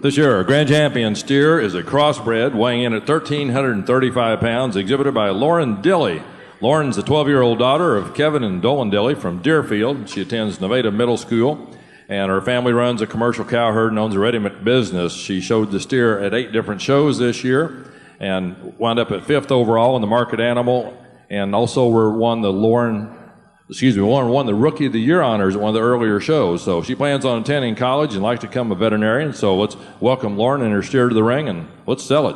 This year, our grand champion steer is a crossbred weighing in at 1,335 pounds, exhibited by Lauren Dilley. Lauren's the 12-year-old daughter of Kevin and Dolan Dilley from Deerfield. She attends Nevada Middle School, and her family runs a commercial cow herd and owns a ready-mix business. She showed the steer at 8 different shows this year and wound up at 5th overall in the market animal, and also won the Rookie of the Year honors at one of the earlier shows. So she plans on attending college and likes to become a veterinarian. So let's welcome Lauren and her steer to the ring, and let's sell it.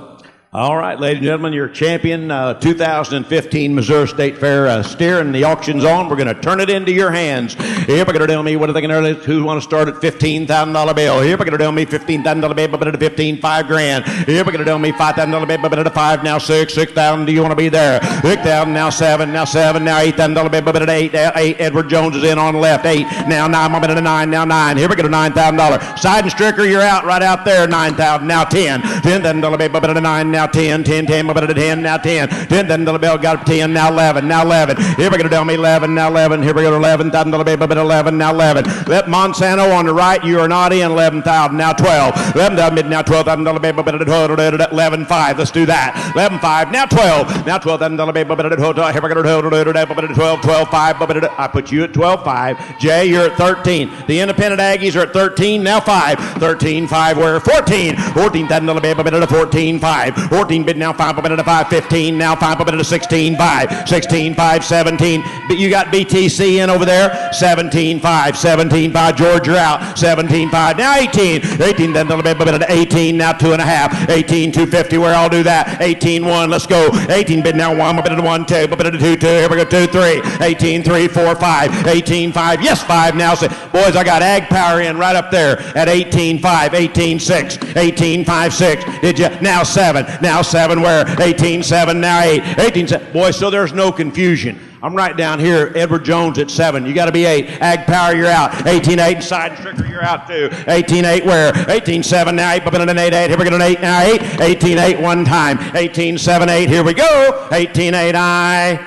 All right, ladies and gentlemen, your champion, 2015 Missouri State Fair steer, and the auction's on. We're going to turn it into your hands. Here, we're going to tell me what are they going to who want to start at $15,000 bill. Here, we're going to tell me $15,000 bill, but at 15, $5,000. Here, we're going to tell me $5,000 bill, but at 5, now 6, 6,000. Do you want to be there? 6,000, now 7, now $8,000 bill, but at 8, Edward Jones is in on the left. 8, now 9, but at 9, now 9. Here, we go to $9,000. Side and Stricker, you're out right out there. 9,000, now 10. $10,000 bill, but at 9, now 10, 10, 10, but at 10, now 10. $10,000 bill, got 10, now 11, now 11. Here we go to tell me 11, now 11. Here we go to $11,000 bill, but at 11, now 11. Let Monsanto on the right, you are not in. 11,000, now 12. 11,000, now $12,000 bill, but at 11,500. Let's do that. 11,500, now 12. Now $12,000 bill, but at 12. Here we go to 12, 12,500, but at I put you at 12,500. Jay, you're at 13. The independent Aggies are at 13, now 5. 13,500, we're 14. $14,000 bill, but at 14,500. 14 bid, now 5, but at a 5. 15, now 5, but at a 16,500. 16,500, 17. But you got BTC in over there. 17,500. 17,500, George, you're out. 17,500, now 18. 18, then but at 18, now 2.5. 18,250, where I'll do that. 18,1, let's go. 18 bid, now 1, but at a 1, 2, but at a 2, 2. Here we go, 2, 3. 18,3, 4, 5. 18,500, yes, 5 now. Boys, I got Ag Power in right up there at 18,500. 18,600. 18,500, 6. Did you? Now 7. Now 7 where? 18,700, now 8. 18,700. Boy, so there's no confusion. I'm right down here, Edward Jones at 7. You got to be 8. Ag Power, you're out. 18,800. Side and Stricker, you're out too. 18,800 where? 18,700, now 8. But an 8,800. Here we go, an 8, now 8. 18,800 one time. 18,700. Here we go. 18,800. I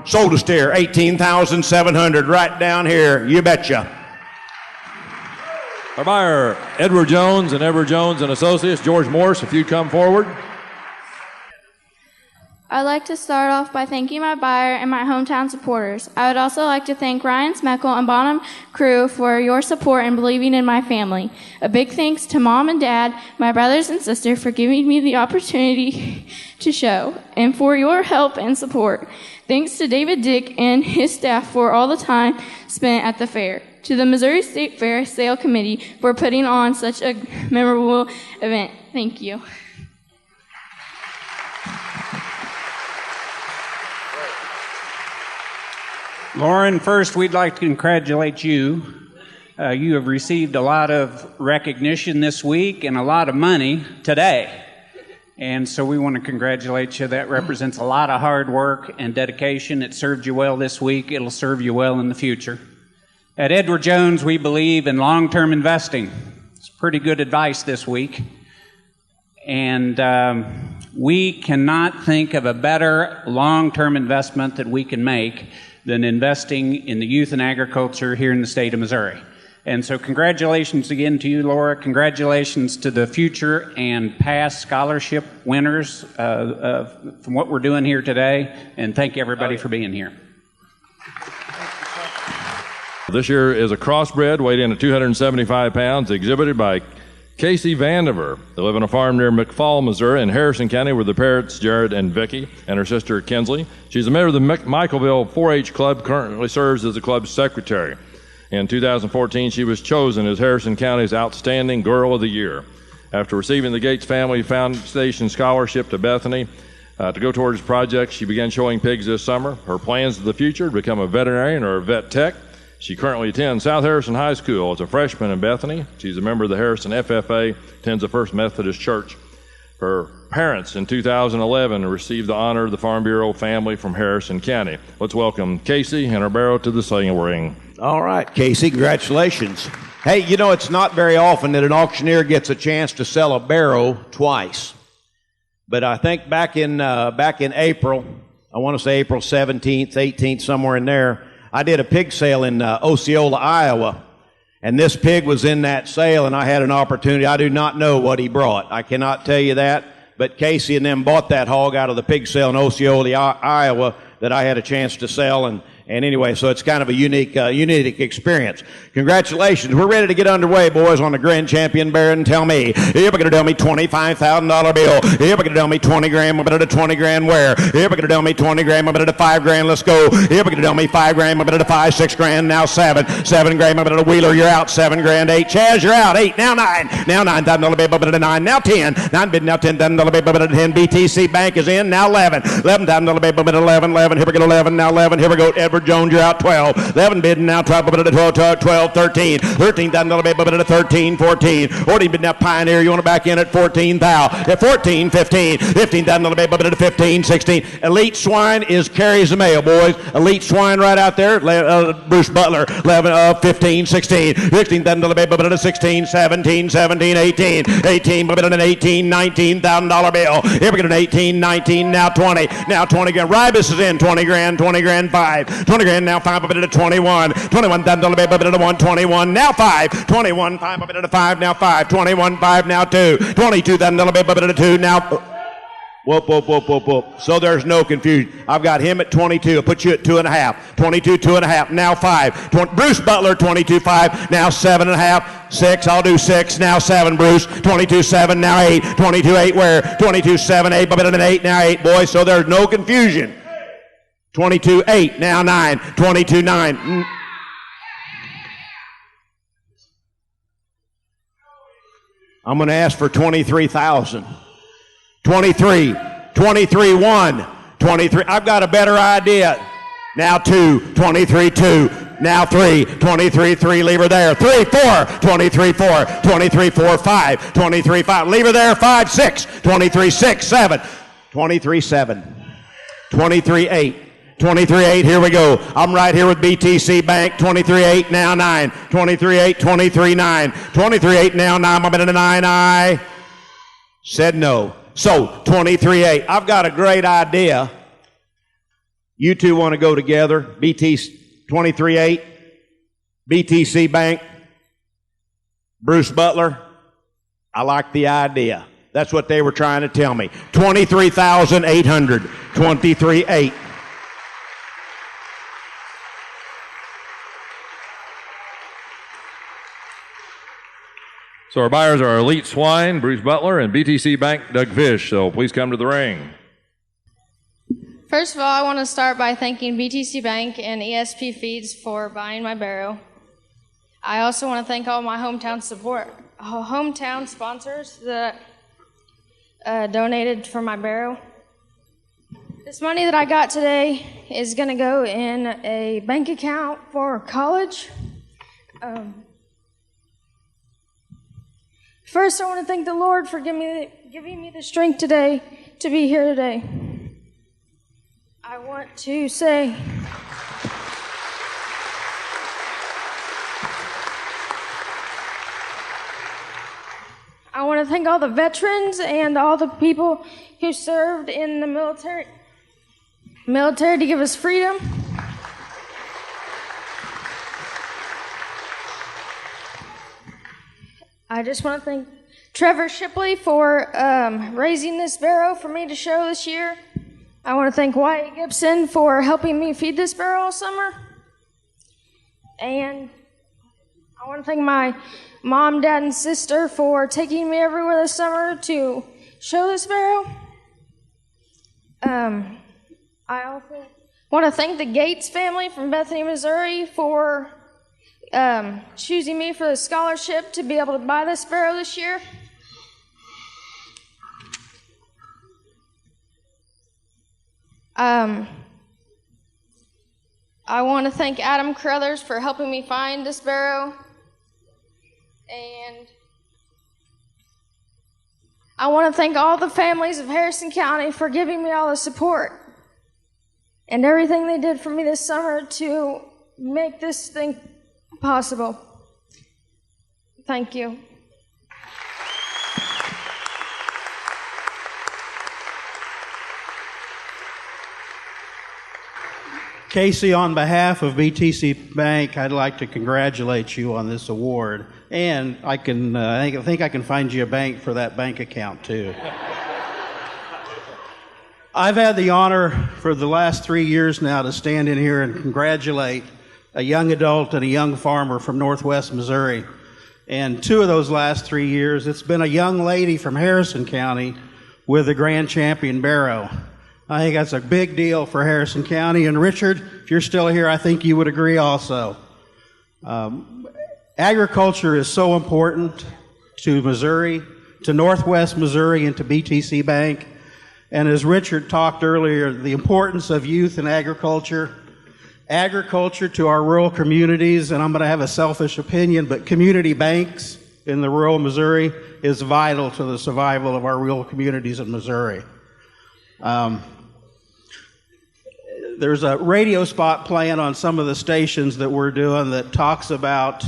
sold a steer. 18,700 right down here. You betcha. Our buyer, Edward Jones and Edward Jones and Associates. George Morse, if you'd come forward. I'd like to start off by thanking my buyer and my hometown supporters. I would also like to thank Ryan Smeckle and Bonham Crew for your support and believing in my family. A big thanks to Mom and Dad, my brothers and sister for giving me the opportunity to show, and for your help and support. Thanks to David Dick and his staff for all the time spent at the fair. To the Missouri State Fair Sale Committee for putting on such a memorable event. Thank you. Lauren, first we'd like to congratulate you. You have received a lot of recognition this week and a lot of money today. And so we want to congratulate you. That represents a lot of hard work and dedication. It served you well this week. It'll serve you well in the future. At Edward Jones, we believe in long-term investing. It's pretty good advice this week. And we cannot think of a better long-term investment that we can make than investing in the youth and agriculture here in the state of Missouri. And so congratulations again to you, Laura. Congratulations to the future and past scholarship winners from what we're doing here today. And thank you, everybody, for being here. This year is a crossbred weighed in at 275 pounds, exhibited by Casey Vandiver. They live on a farm near McFall, Missouri, in Harrison County, with the parents Jared and Vicky and her sister Kinsley. She's a member of the Michaelville 4-H Club, currently serves as the club's secretary. In 2014, she was chosen as Harrison County's Outstanding Girl of the Year. After receiving the Gates Family Foundation scholarship to Bethany to go towards this project, she began showing pigs this summer. Her plans for the future: to become a veterinarian or a vet tech. She currently attends South Harrison High School as a freshman in Bethany. She's a member of the Harrison FFA, attends the First Methodist Church. Her parents in 2011 received the honor of the Farm Bureau family from Harrison County. Let's welcome Casey and her barrow to the singing ring. All right, Casey, congratulations. Hey, you know, it's not very often that an auctioneer gets a chance to sell a barrow twice. But I think back in April, I want to say April 17th, 18th, somewhere in there, I did a pig sale in Osceola, Iowa, And this pig was in that sale, and I had an opportunity. I do not know what he brought. I cannot tell you that. But Casey and them bought that hog out of the pig sale in Osceola, Iowa, that I had a chance to sell. And anyway, so it's kind of a unique experience. Congratulations. We're ready to get underway, boys, on the Grand Champion Baron. Tell me, if you're going to tell me $25,000 bill, if you're going to tell me 20 grand, I'm going to 20 grand where? If you're going to tell me 20 grand, I'm going to 5 grand, let's go. If you're going to tell me 5 grand, I'm going to 5, 6 grand, now 7. 7 grand, I'm going to Wheeler, you're out. 7 grand, 8. Chaz, you're out. 8, now 9. Now $9,000 bill, I'm going to 9. Now 10. 9 bid, now $10,000 bill, I'm going to 10. BTC Bank is in, now 11. $11,000 bill, I'm going to 11. 11, here we go, 11, now 11. Here we go, Edward Jones, you're out. 12. 11 bidding now 12, 12, 13. $13,000 bid, 13, 14. 14 bid now Pioneer, you want to back in at 14 thou. At 14, 15. $15,000 bid, 15, 16. Elite Swine carries the mail, boys. Elite Swine right out there. Bruce Butler, 11, 15, 16. $16,000 bid, 16, 17, 17, 18. 18 bid, an 18, $19,000 bill. Here we get an 18, 19, now 20. Now 20 grand. Ribus is in, 20 grand, 5. 20 grand, now 5 bid at 21. $21,000 bid at 121. Now 5. 21, 5 bid at 5, now 5. 21, 5, now 2. $22,000 bid at 2, now. Whoop, whoop, whoop, whoop, whoop. So there's no confusion. I've got him at 22. I'll put you at 2.5. 22, 2.5. Now 5. Bruce Butler, 22, 5. Now 7.5. 6. I'll do 6. Now 7, Bruce. 22, 7. Now 8. 22, 8 where? 22, 7. 8 bid at an 8. Now 8, boys. So there's no confusion. 22, 8. Now 9. 22, 9. I'm going to ask for 23,000. 23, 23, 1, 23. I've got a better idea. Now 2, 23, 2. Now 3, 23, 3. Leave her there. 3, 4, 23, 4. 23, 4, 5. 23, 5. Leave her there. 5, 6. 23, 6, 7. 23, 7. 23, 8. 23, 8. Here we go. I'm right here with BTC Bank. 23, 8. Now 9. 23, 8. 23, 9. 23, 8. Now 9. I'm at a 9. I said no. So, 23-8. I've got a great idea. You two want to go together. BT 23-8. BTC Bank. Bruce Butler. I like the idea. That's what they were trying to tell me. 23,800. 23-8. So our buyers are Elite Swine, Bruce Butler, and BTC Bank, Doug Fish. So please come to the ring. First of all, I want to start by thanking BTC Bank and ESP Feeds for buying my barrow. I also want to thank all my hometown sponsors that donated for my barrow. This money that I got today is going to go in a bank account for college. First, I want to thank the Lord for giving me the strength today to be here today. I want to say I want to thank all the veterans and all the people who served in the military to give us freedom. I just want to thank Trevor Shipley for raising this barrow for me to show this year. I want to thank Wyatt Gibson for helping me feed this barrow all summer. And I want to thank my mom, dad, and sister for taking me everywhere this summer to show this barrow. I also want to thank the Gates family from Bethany, Missouri for choosing me for the scholarship to be able to buy this barrow this year. I want to thank Adam Carruthers for helping me find this barrow. And I want to thank all the families of Harrison County for giving me all the support and everything they did for me this summer to make this thing possible. Thank you. Casey, on behalf of BTC Bank, I'd like to congratulate you on this award. And I think I can find you a bank for that bank account, too. I've had the honor for the last 3 years now to stand in here and congratulate a young adult and a young farmer from Northwest Missouri. And 2 of those last 3 years, it's been a young lady from Harrison County with the grand champion barrow. I think that's a big deal for Harrison County. And Richard, if you're still here, I think you would agree also. Agriculture is so important to Missouri, to Northwest Missouri, and to BTC Bank. And as Richard talked earlier, the importance of youth in agriculture to our rural communities, and I'm going to have a selfish opinion, but community banks in the rural Missouri is vital to the survival of our rural communities in Missouri. There's a radio spot playing on some of the stations that we're doing that talks about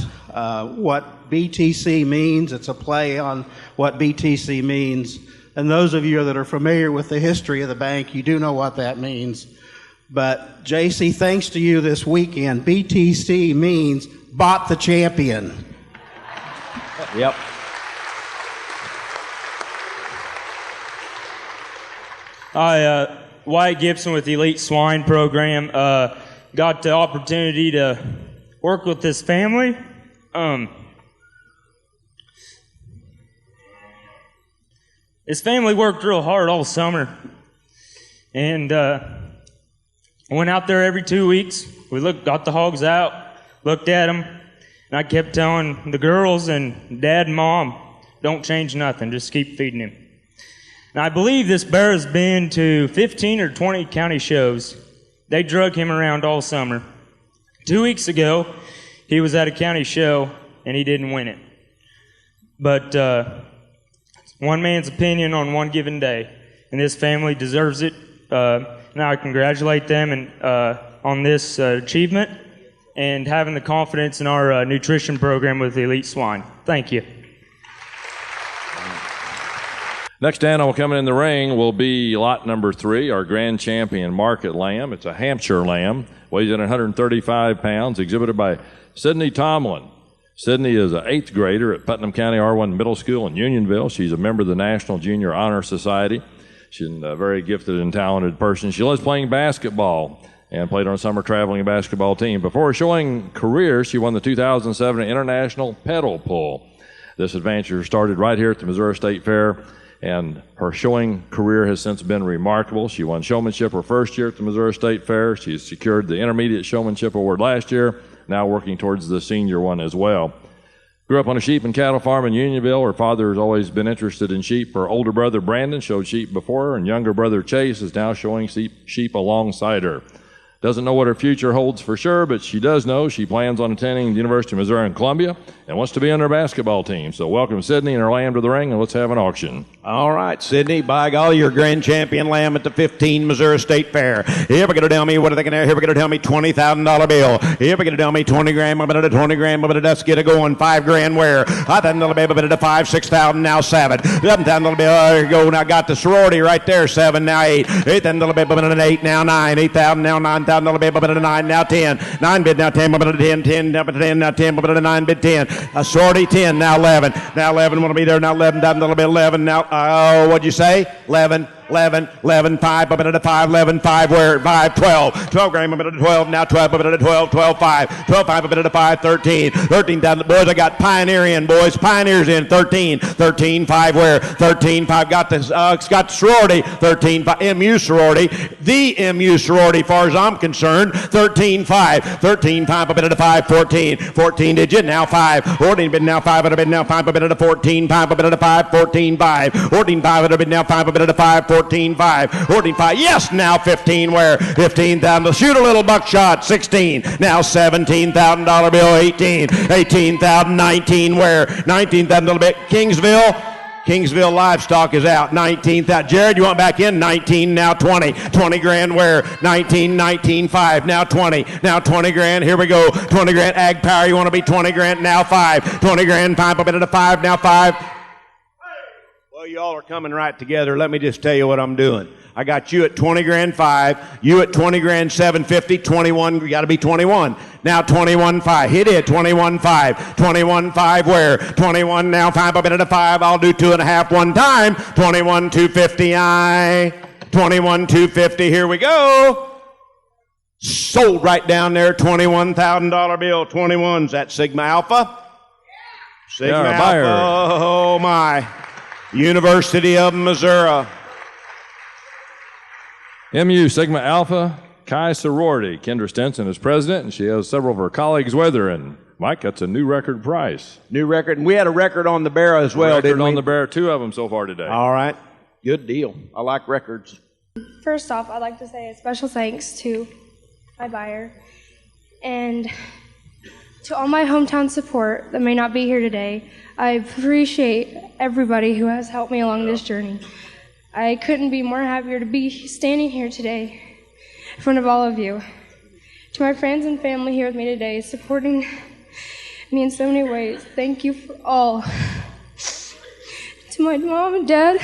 what BTC means. It's a play on what BTC means. And those of you that are familiar with the history of the bank, you do know what that means. But JC, thanks to you this weekend, BTC means bought the champion. Yep. Wyatt Gibson with the Elite Swine Program. Got the opportunity to work with this family. This family worked real hard all summer. And went out there every 2 weeks. We got the hogs out, looked at them, and I kept telling the girls and Dad and Mom, don't change nothing, just keep feeding him. And I believe this barrow's been to 15 or 20 county shows. They drug him around all summer. 2 weeks ago, he was at a county show, and he didn't win it. But one man's opinion on one given day, and this family deserves it. Now I congratulate them on this achievement and having the confidence in our nutrition program with the Elite Swine. Thank you. Next animal coming in the ring will be lot number 3, our grand champion market lamb. It's a Hampshire lamb, weighs in at 135 pounds, exhibited by Sydney Tomlin. Sydney is an 8th grader at Putnam County R1 Middle School in Unionville. She's a member of the National Junior Honor Society. She's a very gifted and talented person. She loves playing basketball and played on a summer traveling basketball team. Before showing career, she won the 2007 International Pedal Pull. This adventure started right here at the Missouri State Fair, and her showing career has since been remarkable. She won showmanship her first year at the Missouri State Fair. She's secured the Intermediate Showmanship Award last year, now working towards the senior one as well. Grew up on a sheep and cattle farm in Unionville. Her father has always been interested in sheep. Her older brother Brandon showed sheep before her, and younger brother Chase is now showing sheep alongside her. Doesn't know what her future holds for sure, but she does know she plans on attending the University of Missouri in Columbia and wants to be on their basketball team. So welcome Sydney and her lamb to the ring, and let's have an auction. All right, Sydney, by golly, your grand champion lamb at the 15 Missouri State Fair. Here we're going to tell me, what are they going to, here we're going to tell me $20,000 bill. Here we're going to tell me 20 grand, I'm going to 20 grand, I'm going to let's get it going, 5 grand where? $5,000 bill, I'm going to 5, 6,000, now 7. $7,000 bill, there you go, now got the sorority right there, 7, now 8. $8,000 bill, I'm going to 8, now 9. 8,000, now 9,000. $1,000 bid, but 9, now 10. 9 bid, now 10, but 10, 10, now 10, now 10, but 9 bid 10. A sorority 10, now 11. Now 11 want to be there, now 11, $1,000 bid 11, now, what'd you say? 11. 11, 5, 5, 11, 5, where? 5, 12. 12 grand, 12, now 12, 12, 12, 5. 12, 5, 5, 13. 13,000, boys, I got Pioneer in, boys. Pioneers in, 13. 13, 5, where? 13, 5, got the sorority. 13, 5, MU sorority. The MU sorority, far as I'm concerned. 13, 5. 13, 5, 5, 14. 14 digit, now 5. 14 bid, now 5, now 5, 14, 5, 5, 14, 5. 14, 5, bid, now 5, 5, 14, 5, 14, 5, yes, now 15, where? 15,000, shoot a little buckshot, 16, now $17,000 bill, 18, 18,000, 19, where? $19,000 bit, Kingsville Livestock is out, 19,000, Jared, you want back in? 19, now 20, 20 grand, where? 19, 5, now 20, now 20 grand, here we go, 20 grand, Ag Power, you want to be 20 grand, now 5, 20 grand, 5, up into 5, now 5. Well, you all are coming right together. Let me just tell you what I'm doing. I got you at 20 grand 5, you at 20 grand 750, 21, you got to be 21. Now 21.5. Hit it. 21.5. 21.5 where? 21 now 5 up into 5. I'll do 2.5 one time. 21.250 I. 21.250. Here we go. Sold right down there. $21,000 bill. 21's that Sigma Alpha. Sigma Yeah, Alpha. buyer. Oh my. University of Missouri. MU Sigma Alpha Chi sorority. Kendra Stinson is president, and she has several of her colleagues with her. And Mike, that's a new record price. New record. And we had a record on the barrow as well, Record didn't we? on the bear, 2 of them so far today. All right. Good deal. I like records. First off, I'd like to say a special thanks to my buyer and to all my hometown support that may not be here today. I appreciate everybody who has helped me along this journey. I couldn't be more happier to be standing here today in front of all of you. To my friends and family here with me today, supporting me in so many ways, thank you for all. To my mom and dad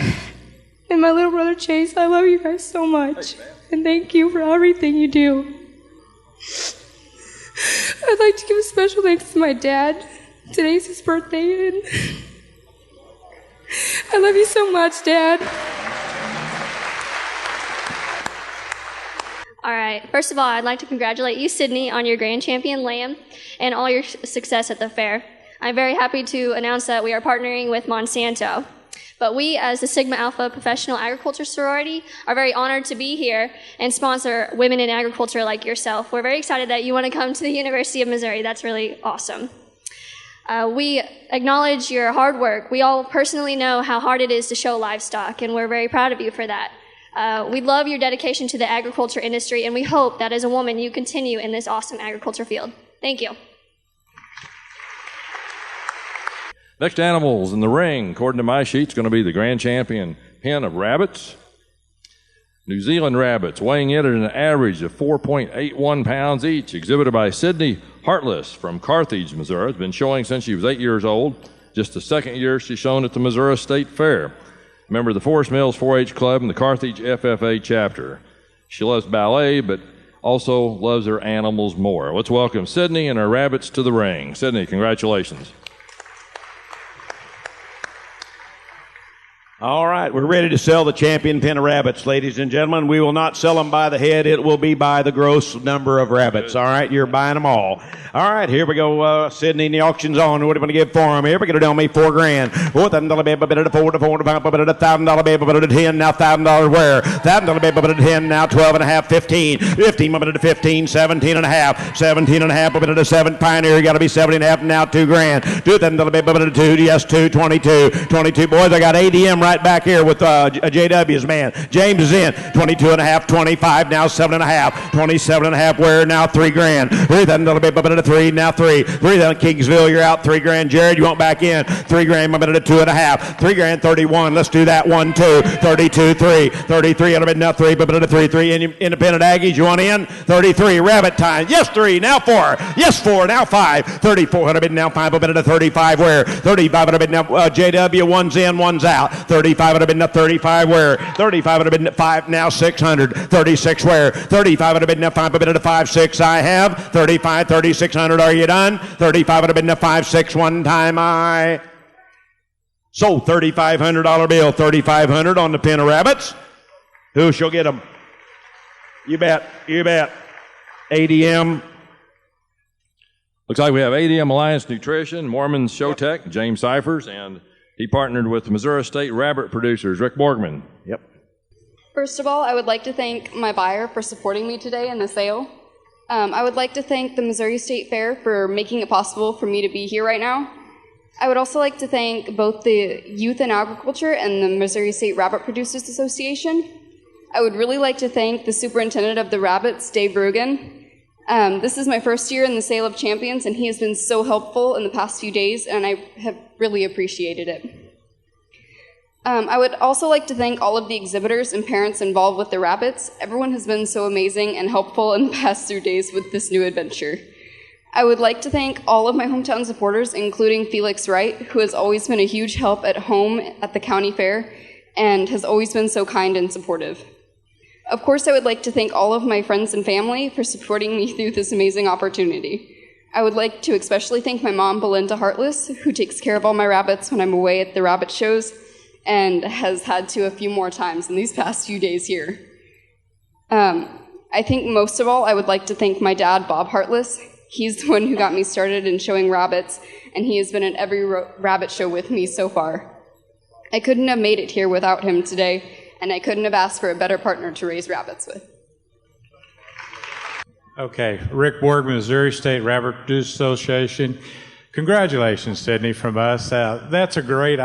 and my little brother Chase, I love you guys so much. And thank you for everything you do. I'd like to give a special thanks to my dad. Today's his birthday, and I love you so much, Dad. All right. First of all, I'd like to congratulate you, Sydney, on your grand champion lamb and all your success at the fair. I'm very happy to announce that we are partnering with Monsanto. But we, as the Sigma Alpha Professional Agriculture Sorority, are very honored to be here and sponsor women in agriculture like yourself. We're very excited that you want to come to the University of Missouri. That's really awesome. We acknowledge your hard work. We all personally know how hard it is to show livestock, and we're very proud of you for that. We love your dedication to the agriculture industry, and we hope that as a woman you continue in this awesome agriculture field. Thank you. Next animals in the ring, according to my sheet, is going to be the grand champion pen of rabbits. New Zealand rabbits, weighing in at an average of 4.81 pounds each, exhibited by Sydney Hartless from Carthage, Missouri. Has been showing since she was 8 years old. Just the second year she's shown at the Missouri State Fair. Member of the Forest Mills 4-H Club and the Carthage FFA chapter. She loves ballet, but also loves her animals more. Let's welcome Sydney and her rabbits to the ring. Sydney, congratulations. All right, we're ready to sell the champion pen of rabbits, ladies and gentlemen. We will not sell them by the head. It will be by the gross number of rabbits. All right, you're buying them all. All right, here we go. Sydney, the auction's on. What are you going to give for them? Here, we're going to tell me $4 grand. $4,000 baby, but at a $4 to $4 to $5, but at a $1,000 baby, but at a 10, now $1,000 where? $1,000 baby, but at a 10, now 12 and a half, 15. 15, but at a 15, 17 and a half, 17 and a half, but at a 7. Pioneer, you got to be 70 and a half, now $2 grand. $2,000 baby, but at a 2, yes, 2, 22. 22, boys, I got ADM right back here with JW's man. James is in. 22 and a half, 25, now 7 and a half, 27 and a half, where? Now $3 grand. $3,000 baby, but at a 3, now 3. 3,000 Kingsville, you're out. $3 grand. Jared, you want back in? $3 grand, but at a 2 and a half. $3 grand, 31. Let's do that. 1, 2, 32, 3. 33, it'll be now 3, but at a 3, 3. Independent Aggies, you want in? 33. Rabbit time. Yes, 3, now 4. Yes, 4, now 5. 34, it'll be now 5, but at a 35, where? 35, it'll be now JW, one's in, one's out. 35, it'll be now 35, where? 35, it'll be 5, now 600. 36, where? 35, it'll be now 5, but at a 5, 6, I have. 35, 3600, are you done? 35, it'll be now 5, 6, one time, I. Sold $3,500 bill, 3,500 on the pen of rabbits. Who shall get them? You bet, you bet. ADM. Looks like we have ADM Alliance Nutrition, Mormons Showtech, James Cyphers, and he partnered with the Missouri State rabbit producers, Rick Borgman. Yep. First of all, I would like to thank my buyer for supporting me today in the sale. I would like to thank the Missouri State Fair for making it possible for me to be here right now. I would also like to thank both the Youth in Agriculture and the Missouri State Rabbit Producers Association. I would really like to thank the superintendent of the rabbits, Dave Rugen. This is my first year in the Sale of Champions, and he has been so helpful in the past few days, and I have really appreciated it. I would also like to thank all of the exhibitors and parents involved with the rabbits. Everyone has been so amazing and helpful in the past 2 days with this new adventure. I would like to thank all of my hometown supporters, including Felix Wright, who has always been a huge help at home at the county fair and has always been so kind and supportive. Of course, I would like to thank all of my friends and family for supporting me through this amazing opportunity. I would like to especially thank my mom, Belinda Heartless, who takes care of all my rabbits when I'm away at the rabbit shows and has had to a few more times in these past few days here. I think most of all, I would like to thank my dad, Bob Heartless. He's the one who got me started in showing rabbits, and he has been at every rabbit show with me so far. I couldn't have made it here without him today, and I couldn't have asked for a better partner to raise rabbits with. Okay, Rick Borgman, Missouri State Rabbit Producers Association. Congratulations, Sydney, from us. That's a great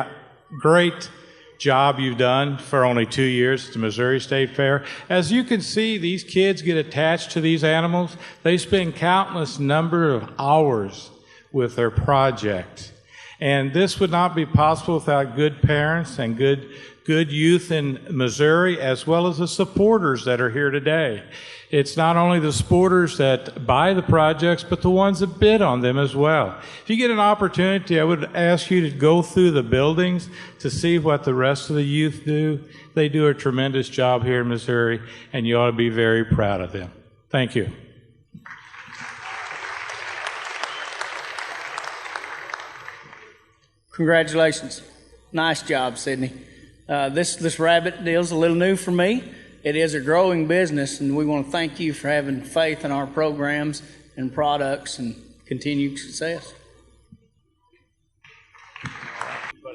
job you've done for only 2 years at the Missouri State Fair. As you can see, these kids get attached to these animals. They spend countless number of hours with their projects. And this would not be possible without good parents and good youth in Missouri, as well as the supporters that are here today. It's not only the supporters that buy the projects, but the ones that bid on them as well. If you get an opportunity, I would ask you to go through the buildings to see what the rest of the youth do. They do a tremendous job here in Missouri, and you ought to be very proud of them. Thank you. Congratulations. Nice job, Sydney. This rabbit deal's a little new for me. It is a growing business, and we want to thank you for having faith in our programs and products and continued success.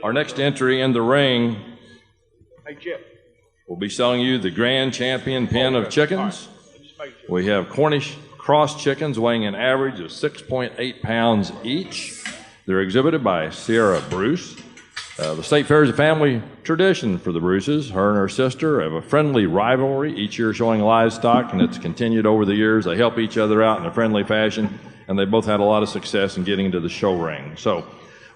Our next entry in the ring will be selling you the Grand Champion pen of chickens. We have Cornish cross chickens weighing an average of 6.8 pounds each. They're exhibited by Sierra Bruce. The State Fair is a family tradition for the Bruces. Her and her sister have a friendly rivalry, each year showing livestock, and it's continued over the years. They help each other out in a friendly fashion, and they both had a lot of success in getting into the show ring. So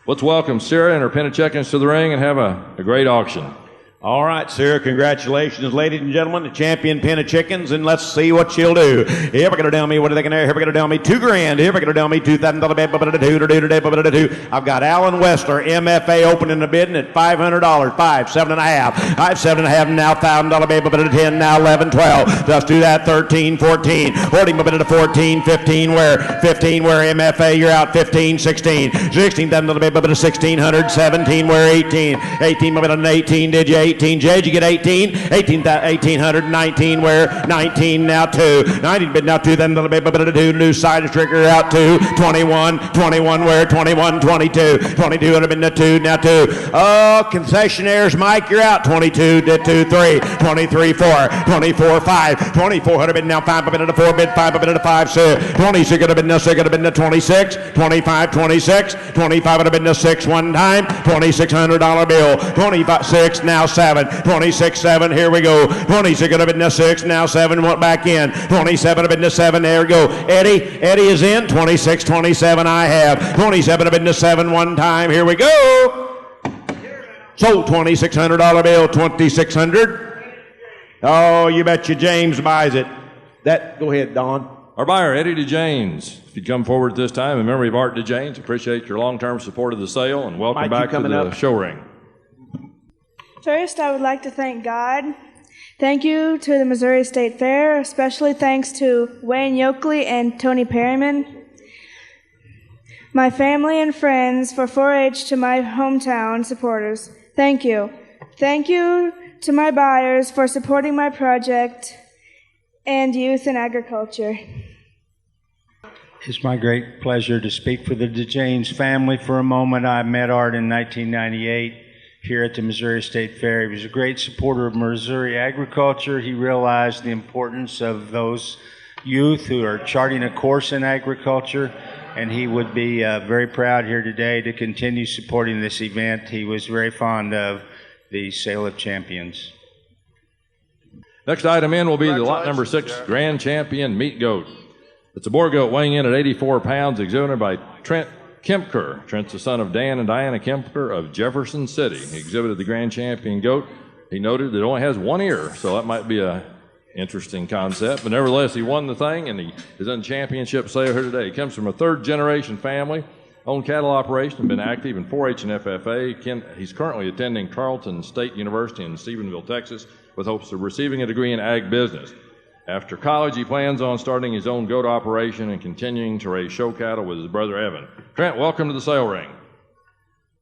let's welcome Sarah and her pen of chickens to the ring and have a great auction. All right, Sarah, congratulations, ladies and gentlemen, the champion pen of chickens, and let's see what she'll do. Here we're going to tell me, what are they going to, here we're going to tell me $2,000, here we're going to tell me $2,000, I've got Alan Westler, MFA, opening the bidding at $500, 5, 7.5, 5, 7.5, now $1,000, 10, now 11, 12, let's do that, 13, 14, holding a bit of 14, 15, where MFA, you're out, 15, 16, 16, then a little bit of 1,600, 17, where 18, 18, an 18, did you? 18, Jay, you get 18, 1,800, 19, where 19, now 2, 19, but now 2, then a little bit, but 2, new side trigger out 2, 21, 21, where 21, 22, 22, would have been the 2, now 2. Oh, concessionaires, Mike, you're out, 22, did 2, 3, 23, 4, 24, 5, 24, would have been now 5, but a 4, bid 5, but a 5, 6, 26, would have been the 26, 25, 26, 25, would have been the 6 one time, $2,600 bill, 25, 6, now 7, 26, 7, here we go. 26 could have been the 6, now 7 went back in. 27 have been the 7, there we go. Eddie is in. 26, 27 I have. 27 have been the 7 one time, here we go. So $2,600 bill, 2,600. Oh, you betcha James buys it. Go ahead, Don. Our buyer, Eddie DeJanes. If you'd come forward at this time in memory of Art DeJanes, appreciate your long-term support of the sale, and welcome back to the show ring. First, I would like to thank God. Thank you to the Missouri State Fair, especially thanks to Wayne Yoakley and Tony Perryman, my family and friends, for 4-H to my hometown supporters. Thank you. Thank you to my buyers for supporting my project and youth in agriculture. It's my great pleasure to speak for the DeJanes family for a moment. I met Art in 1998. Here at the Missouri State Fair. He was a great supporter of Missouri agriculture. He realized the importance of those youth who are charting a course in agriculture, and he would be very proud here today to continue supporting this event. He was very fond of the Sale of Champions. Next item in will be the lot number 6 Grand Champion Meat Goat. It's a boar goat weighing in at 84 pounds, exhibited by Trent Kempker. Trent's the son of Dan and Diana Kempker of Jefferson City. He exhibited the Grand Champion goat. He noted it only has one ear, so that might be a interesting concept. But nevertheless, he won the thing, and he is on championship sale here today. He comes from a third-generation family, owned cattle operation, been active in 4-H and FFA. He's currently attending Tarleton State University in Stephenville, Texas, with hopes of receiving a degree in ag business. After college, he plans on starting his own goat operation and continuing to raise show cattle with his brother Evan. Trent, welcome to the sale ring.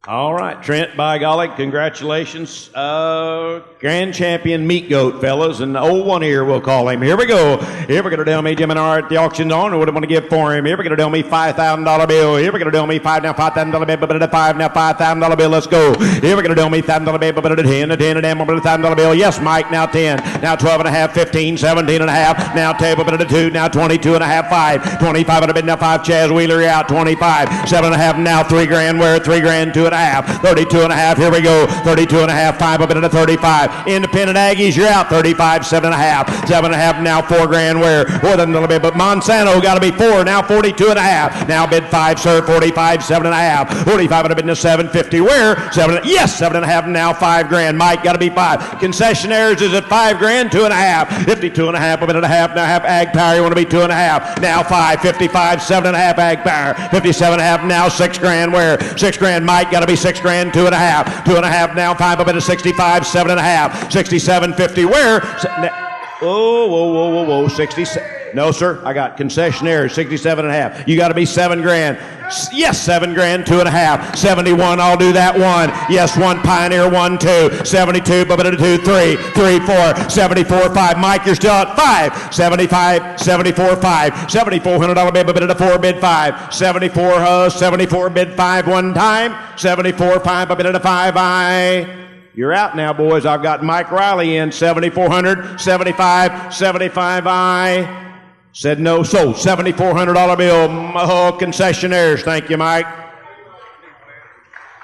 All right, Trent, by golly, congratulations. Grand champion meat goat, fellas, and the old one here, we'll call him. Here we go. Here we're going to tell me Jim and R at the auction's on. What do I want to give for him? Here we're going to tell me $5,000 bill. Here we're going to tell me $5,000 bill, but $5 now, $5,000 bill. Let's go. Here we're going to tell me $1,000 bill, but $10, $1,000 bill. Yes, Mike, now 10, now 12 and a half, 15, 17 and a half, now table, but 2, now 22 and a half, 5, 25 and a bit, now 5, Chaz Wheeler, you're out, 25, 7 and a half, now 3 grand, where 3 grand, 2 and a half, 32 and a half, here we go, 32 and a half, 5 up into 35, independent Aggies, you're out, 35, 7 and a half, 7 and a half, now 4 grand, where more than a little bit, but Monsanto got to be 4, now 42 and a half, now bid 5, sir, 45, 7 and a half, 45 and a bid to 750, where, 7, yes, 7 and a half, now 5 grand, Mike got to be 5, concessionaires is at 5 grand, 2 and a half, 52 and a half, a bit and a half, now half ag power, you want to be 2 and a half, now 5, 55, 7 and a half ag power, 57 and a half, now 6 grand, where, 6 grand, Mike got to be 6 grand, 2 and a half, 2 and a half, now 5 up into 65, 7 and a half, 67, 50, where, whoa, 67. No, sir. I got concessionaires, 67 and a half. You got to be 7 grand. Yes, 7 grand, 2 and a half. 71, I'll do that 1. Yes, 1, Pioneer, 1, 2. 72, 2, 3, 4. 74, 5. Mike, you're still at 5. 75, 74, 5. $7,400 bid, bid at 4, bid 5. 74, bid 5 one time. 74, 5, bid at 5. You're out now, boys. I've got Mike Riley in, 7,400, 75, 75, said no, sold, $7,400 bill. Oh, concessionaires. Thank you, Mike.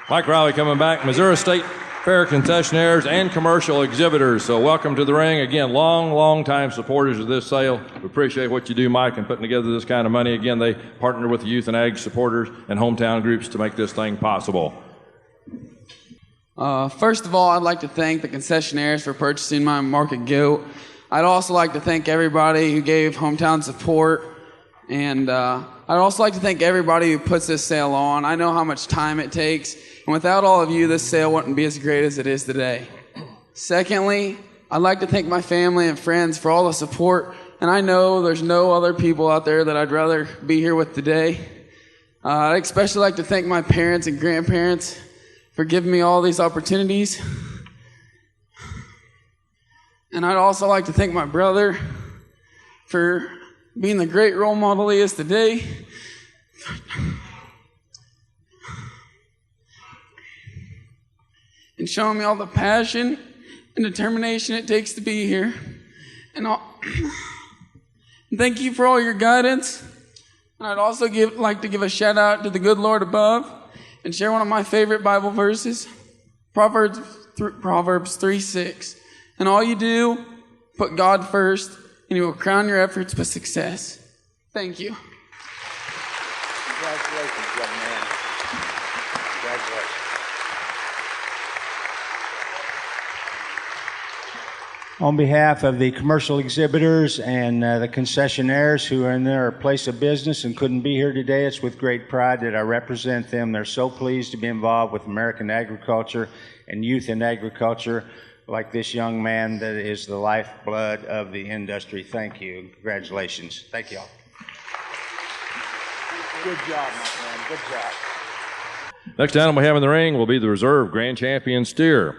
Mike Riley coming back. Missouri State Fair concessionaires and commercial exhibitors. So welcome to the ring. Again, long time supporters of this sale. We appreciate what you do, Mike, in putting together this kind of money. Again, they partner with the youth and ag supporters and hometown groups to make this thing possible. First of all, I'd like to thank the concessionaires for purchasing my market goat. I'd also like to thank everybody who gave hometown support, and I'd also like to thank everybody who puts this sale on. I know how much time it takes, and without all of you, this sale wouldn't be as great as it is today. Secondly, I'd like to thank my family and friends for all the support, and I know there's no other people out there that I'd rather be here with today. I'd especially like to thank my parents and grandparents for giving me all these opportunities. And I'd also like to thank my brother for being the great role model he is today. And showing me all the passion and determination it takes to be here. And thank you for all your guidance. And I'd also like to give a shout out to the good Lord above and share one of my favorite Bible verses, Proverbs 3:6. And all you do, put God first, and He will crown your efforts with success. Thank you. Congratulations, young man. Congratulations. On behalf of the commercial exhibitors and the concessionaires who are in their place of business and couldn't be here today, it's with great pride that I represent them. They're so pleased to be involved with American agriculture and youth in agriculture, like this young man that is the lifeblood of the industry. Thank you and congratulations. Thank you all. Good job, my friend. Good job. Next animal we have in the ring will be the reserve grand champion steer.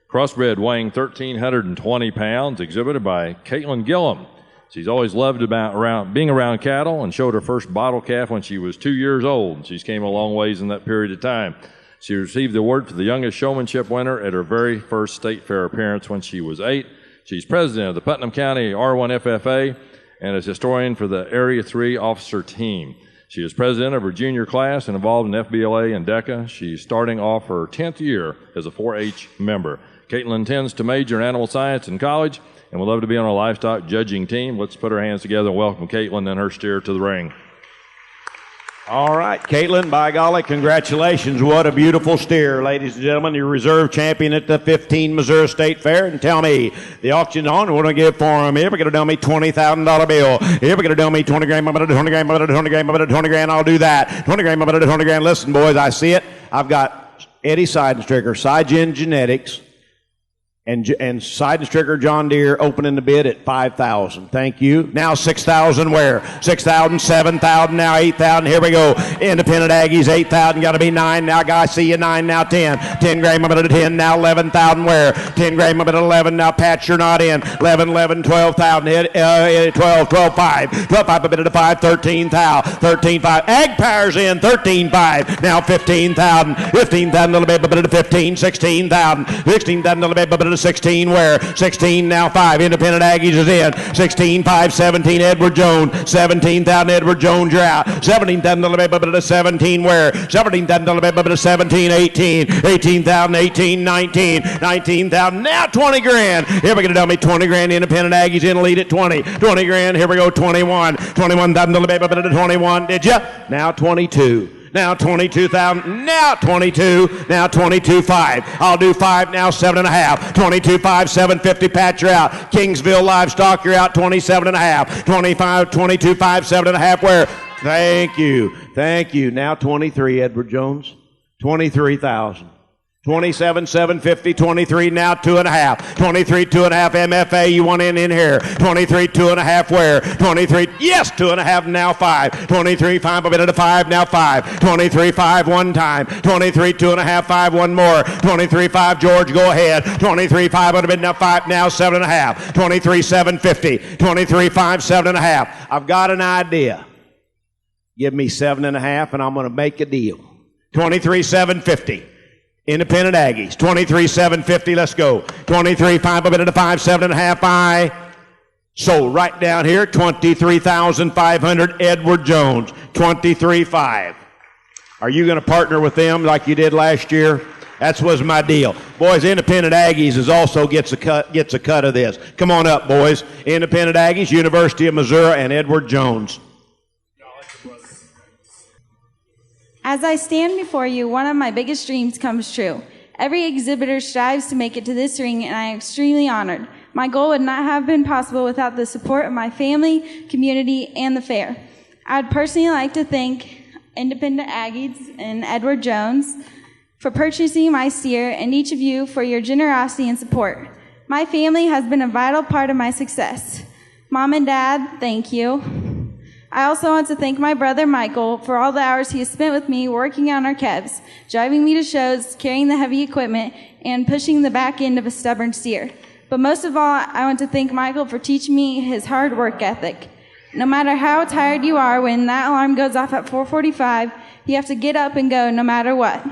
Crossbred weighing 1,320 pounds, exhibited by Caitlin Gillum. She's always loved being around cattle and showed her first bottle calf when she was 2 years old. She's came a long ways in that period of time. She received the award for the youngest showmanship winner at her very first state fair appearance when she was 8. She's president of the Putnam County R1 FFA and is historian for the Area 3 officer team. She is president of her junior class and involved in FBLA and DECA. She's starting off her 10th year as a 4-H member. Caitlin intends to major in animal science in college and would love to be on a livestock judging team. Let's put our hands together and welcome Caitlin and her steer to the ring. All right, Caitlin, by golly, congratulations. What a beautiful steer. Ladies and gentlemen, your reserve champion at the 15 Missouri State Fair. And tell me, the auction's on. What do I give for him? Here, we're going to do me $20,000 bill. Here, we're going to do me 20 grand, 20 grand, 20 grand, 20 grand. I'll do that. 20 grand, 20 grand. Listen, boys, I see it. I've got Eddie Seidenstricker, Seigen Genetics, And Side and Stricker John Deere opening the bid at $5,000. Thank you. Now 6,000 where? 6,000, 7,000, now 8,000. Here we go. Independent Aggies, 8,000. Got to be 9 now, guys. See you 9 now, 10. 10 grand, a bit of 10. Now 11,000 where? 10 grand, a bit of 11. Now Pat, you're not in. 11, 12,000. 12, 5. 12, 5, a bit of 5. 13,000. 13, 5. Ag Power's in. 13, 5. Now 15,000. 15,000, a little bit, a bit of 15. 16,000. 16,000, a little bit, a bit of 16 where? 16 now 5. Independent Aggies is in. 16, 5, 17 Edward Jones. 17,000 Edward Jones, you're out. 17,000 a little bit of 17 where? 17,000 a little bit of 17, 18. 18,000, 18, 19. 19,000 now 20 grand. Here we go to dummy 20 grand. Independent Aggies in lead at 20. 20 grand. Here we go 21. 21,000 a little bit of 21. Did ya? Now 22. Now 22,000. Now 22. Now 22.5. I'll do 5 now. 7.5. 22.5. 750. Pat, you're out. Kingsville Livestock, you're out. 27.5. 25. 22.5. 7.5. Where? Thank you. Thank you. Now 23. Edward Jones. 23,000. 27, 750, 23, now 2.5. 23, 2.5, MFA, you want in here. 23, 2.5, where? 23, yes, 2.5, now 5. 23, 5, a bit of 5, now 5. 23, 5, one time. 23, 2.5, 5, one more. 23, 5, George, go ahead. 23, 5, a bit, now 5, now 7.5. 23, 750. 23, 5, 7.5. I've got an idea. Give me 7.5, and I'm going to make a deal. 23, 750. Independent Aggies, 23, 750, let's go. 23, 5, a bit of 5, 7.5, So right down here, 23,500, Edward Jones, 23.5. Are you going to partner with them like you did last year? That was my deal. Boys, Independent Aggies also gets a cut of this. Come on up, boys. Independent Aggies, University of Missouri, and Edward Jones. As I stand before you, one of my biggest dreams comes true. Every exhibitor strives to make it to this ring, and I am extremely honored. My goal would not have been possible without the support of my family, community, and the fair. I'd personally like to thank Independent Aggies and Edward Jones for purchasing my steer, and each of you for your generosity and support. My family has been a vital part of my success. Mom and Dad, thank you. I also want to thank my brother Michael for all the hours he has spent with me working on our calves, driving me to shows, carrying the heavy equipment, and pushing the back end of a stubborn steer. But most of all, I want to thank Michael for teaching me his hard work ethic. No matter how tired you are, when that alarm goes off at 4:45, you have to get up and go no matter what.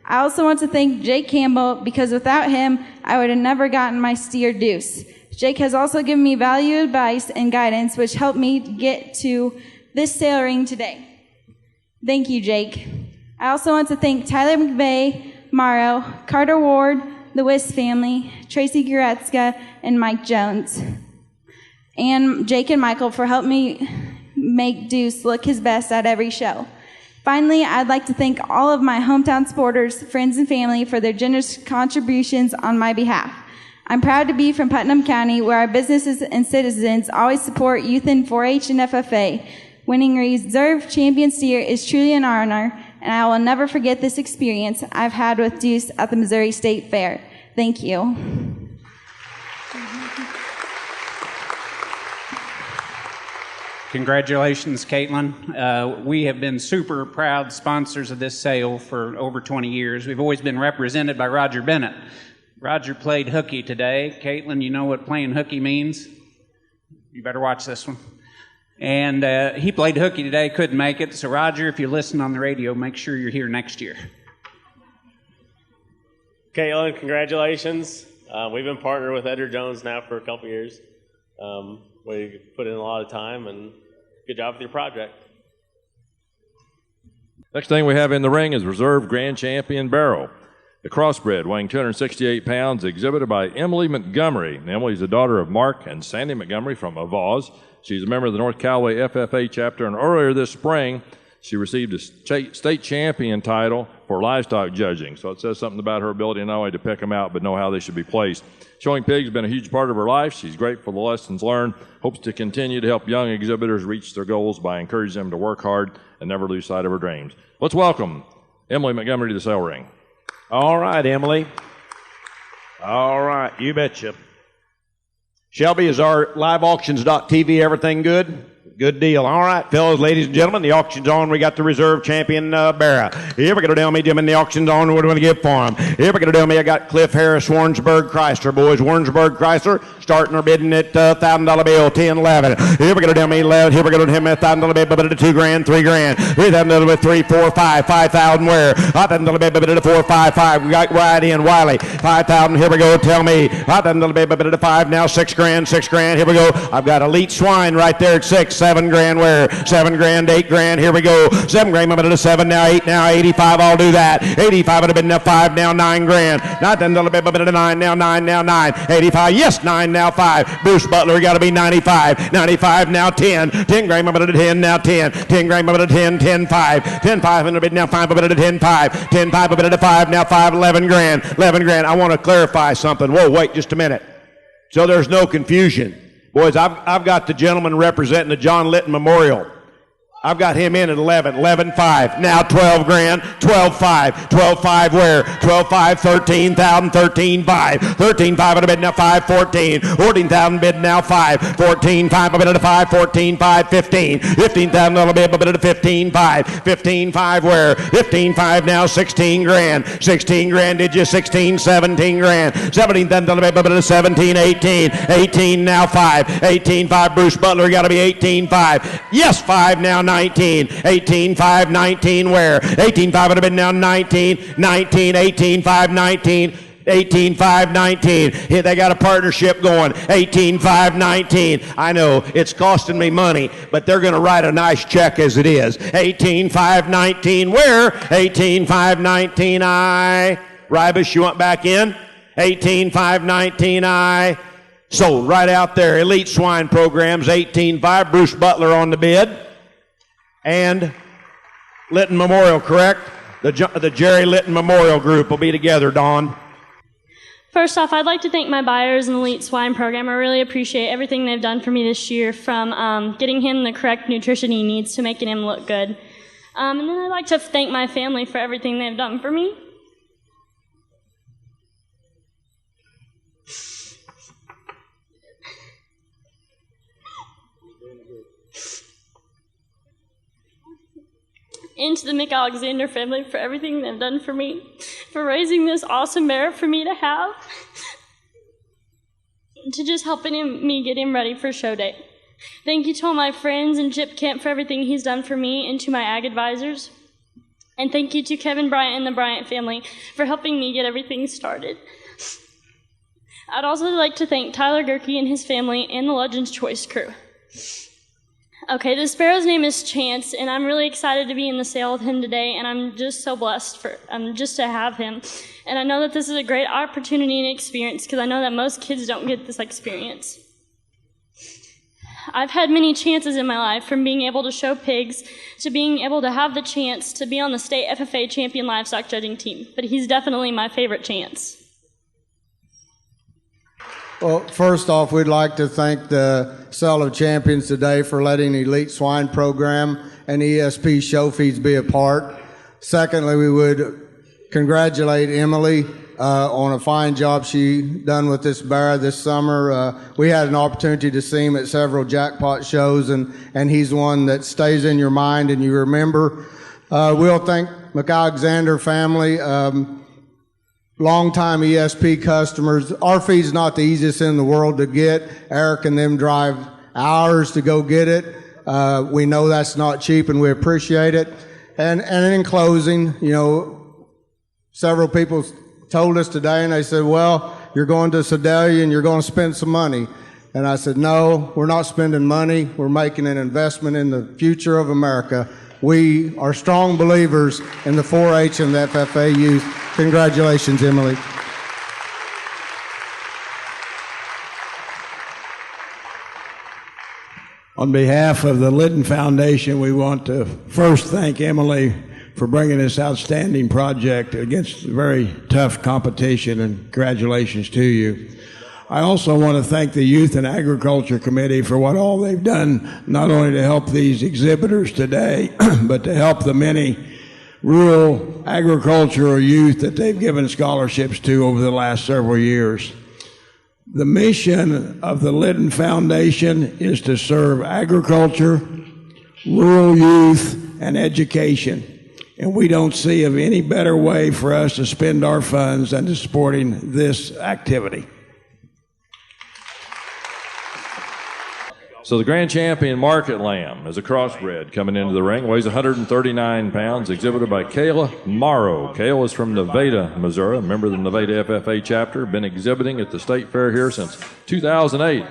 I also want to thank Jake Campbell, because without him, I would have never gotten my steer Deuce. Jake has also given me valuable advice and guidance, which helped me get to this sale ring today. Thank you, Jake. I also want to thank Tyler McVeigh, Morrow, Carter Ward, the Wiss family, Tracy Goretzka, and Mike Jones. And Jake and Michael for helping me make Deuce look his best at every show. Finally, I'd like to thank all of my hometown supporters, friends, and family for their generous contributions on my behalf. I'm proud to be from Putnam County, where our businesses and citizens always support youth in 4-H and FFA. Winning Reserve Champion Steer is truly an honor, and I will never forget this experience I've had with Deuce at the Missouri State Fair. Thank you. Congratulations, Caitlin. We have been super proud sponsors of this sale for over 20 years. We've always been represented by Roger Bennett. Roger played hooky today. Caitlin, you know what playing hooky means? You better watch this one. And he played hooky today, couldn't make it. So, Roger, if you listen on the radio, make sure you're here next year. Caitlin, congratulations. We've been partnered with Edward Jones now for a couple years. We put in a lot of time, and good job with your project. Next thing we have in the ring is Reserve Grand Champion Barrow. The crossbred, weighing 268 pounds, exhibited by Emily Montgomery. Emily is the daughter of Mark and Sandy Montgomery from Avaz. She's a member of the North Callaway FFA chapter, and earlier this spring, she received a state champion title for livestock judging. So it says something about her ability not only to pick them out, but know how they should be placed. Showing pigs has been a huge part of her life. She's grateful for the lessons learned, hopes to continue to help young exhibitors reach their goals by encouraging them to work hard and never lose sight of her dreams. Let's welcome Emily Montgomery to the sale ring. All right, Emily. All right, you betcha. Shelby, is our liveauctions.tv everything good? Good deal. All right, fellas, ladies and gentlemen, the auction's on. We got the reserve champion, Barra. Here, we're going to tell me, Jim, and the auction's on. What do we want to give for him? Here, we're going to tell me I got Cliff Harris, Warrensburg Chrysler, boys. Warrensburg Chrysler, starting our bidding at $1,000 bill, 10, 11. Here, we're going to tell me 11. Here, we're going to tell me $1,000 bill, but at $2 grand, $3 grand. Here's $1,000 bill, 3, 4, 5, 5,000 where? $5,000 bill, but at 4, 5, 5. We got right in Wiley, 5,000. Here we go. Tell me $5,000 bill, but at 5 now, $6 grand, $6 grand. Here we go. I've got Elite Swine right there at 6, 7 grand where? 7 grand, 8 grand. Here we go. 7 grand. I'm at a 7 now, 8 now, 85. I'll do that. 85 would have been now 5 now, 9 grand. Not then a little bit, but at a 9 now, 9 now, 9. 85. Yes, 9 now, 5. Bruce Butler got to be 95. 95 now, 10. 10 grand. I'm at a 10 now, 10. 10 grand. I'm at a 10, 10, 5. 10, 5 and a bit now, 5. I'm at a 10, 5. 10, 5. I'm at a 5 now, 5. 11 grand. 11 grand. I want to clarify something. Whoa, wait just a minute. So there's no confusion. Boys, I've got the gentleman representing the John Litton Memorial. I've got him in at 11, 11.5. Now 12 grand, 12.5. 12.5 where? 12.5, 13,000, 13.5. 13.5 at a bid now 5, 14. 14,000 bid now 5. 14.5 a bid at a 5, 14.5, 15. 15,000 a bid, a bid at a 15.5. 15.5 where? 15.5 now 16 grand. 16 grand did you? 16, 17 grand. 17,000 a bid, a bid at a 17, 18. 18 now 5. 18.5 Bruce Butler got to be 18.5. Yes, 5 now 19, 18, 5, 19, where? 18, 5 would have been now 19, 19, 18, 5, 19, 18, 5, 19. Here they got a partnership going. 18, 5, 19. I know it's costing me money, but they're going to write a nice check as it is. 18, 5, 19, where? 18, 5, 19, I. Ribus, you want back in? 18, 5, 19, I. Sold right out there. Elite Swine Programs, 18.5. Bruce Butler on the bid. And Litton Memorial, correct? The Jerry Litton Memorial Group will be together, Dawn. First off, I'd like to thank my buyers in the Elite Swine Program. I really appreciate everything they've done for me this year, from getting him the correct nutrition he needs to making him look good. And then I'd like to thank my family for everything they've done for me. And to the McAlexander family for everything they've done for me, for raising this awesome mare for me to have, to just helping me get him ready for show day. Thank you to all my friends and Chip Kemp for everything he's done for me, and to my ag advisors. And thank you to Kevin Bryant and the Bryant family for helping me get everything started. I'd also like to thank Tyler Gerke and his family and the Legends Choice crew. Okay, the sparrow's name is Chance, and I'm really excited to be in the sale with him today, and I'm just so blessed just to have him. And I know that this is a great opportunity and experience, because I know that most kids don't get this experience. I've had many chances in my life, from being able to show pigs to being able to have the chance to be on the state FFA champion livestock judging team, but he's definitely my favorite Chance. Well, first off, we'd like to thank the Cell of Champions today for letting the Elite Swine Program and ESP show feeds be a part. Secondly, we would congratulate Emily on a fine job she done with this bear this summer. We had an opportunity to see him at several jackpot shows, and he's one that stays in your mind and you remember. We'll thank McAlexander family. Long-time ESP customers. Our feed's not the easiest in the world to get. Eric and them drive hours to go get it. We know that's not cheap, and we appreciate it. And in closing, several people told us today, and they said, well, you're going to Sedalia and you're going to spend some money. And I said, no, we're not spending money. We're making an investment in the future of America. We are strong believers in the 4-H and the FFA youth. Congratulations, Emily. On behalf of the Litton Foundation, we want to first thank Emily for bringing this outstanding project against very tough competition, and congratulations to you. I also want to thank the Youth and Agriculture Committee for what all they've done, not only to help these exhibitors today, but to help the many rural agricultural youth that they've given scholarships to over the last several years. The mission of the Lytton Foundation is to serve agriculture, rural youth, and education. And we don't see of any better way for us to spend our funds than to supporting this activity. So the grand champion market lamb is a crossbred coming into the ring, weighs 139 pounds, exhibited by Kayla Morrow. Kayla is from Nevada, Missouri, a member of the Nevada FFA chapter, been exhibiting at the state fair here since 2008.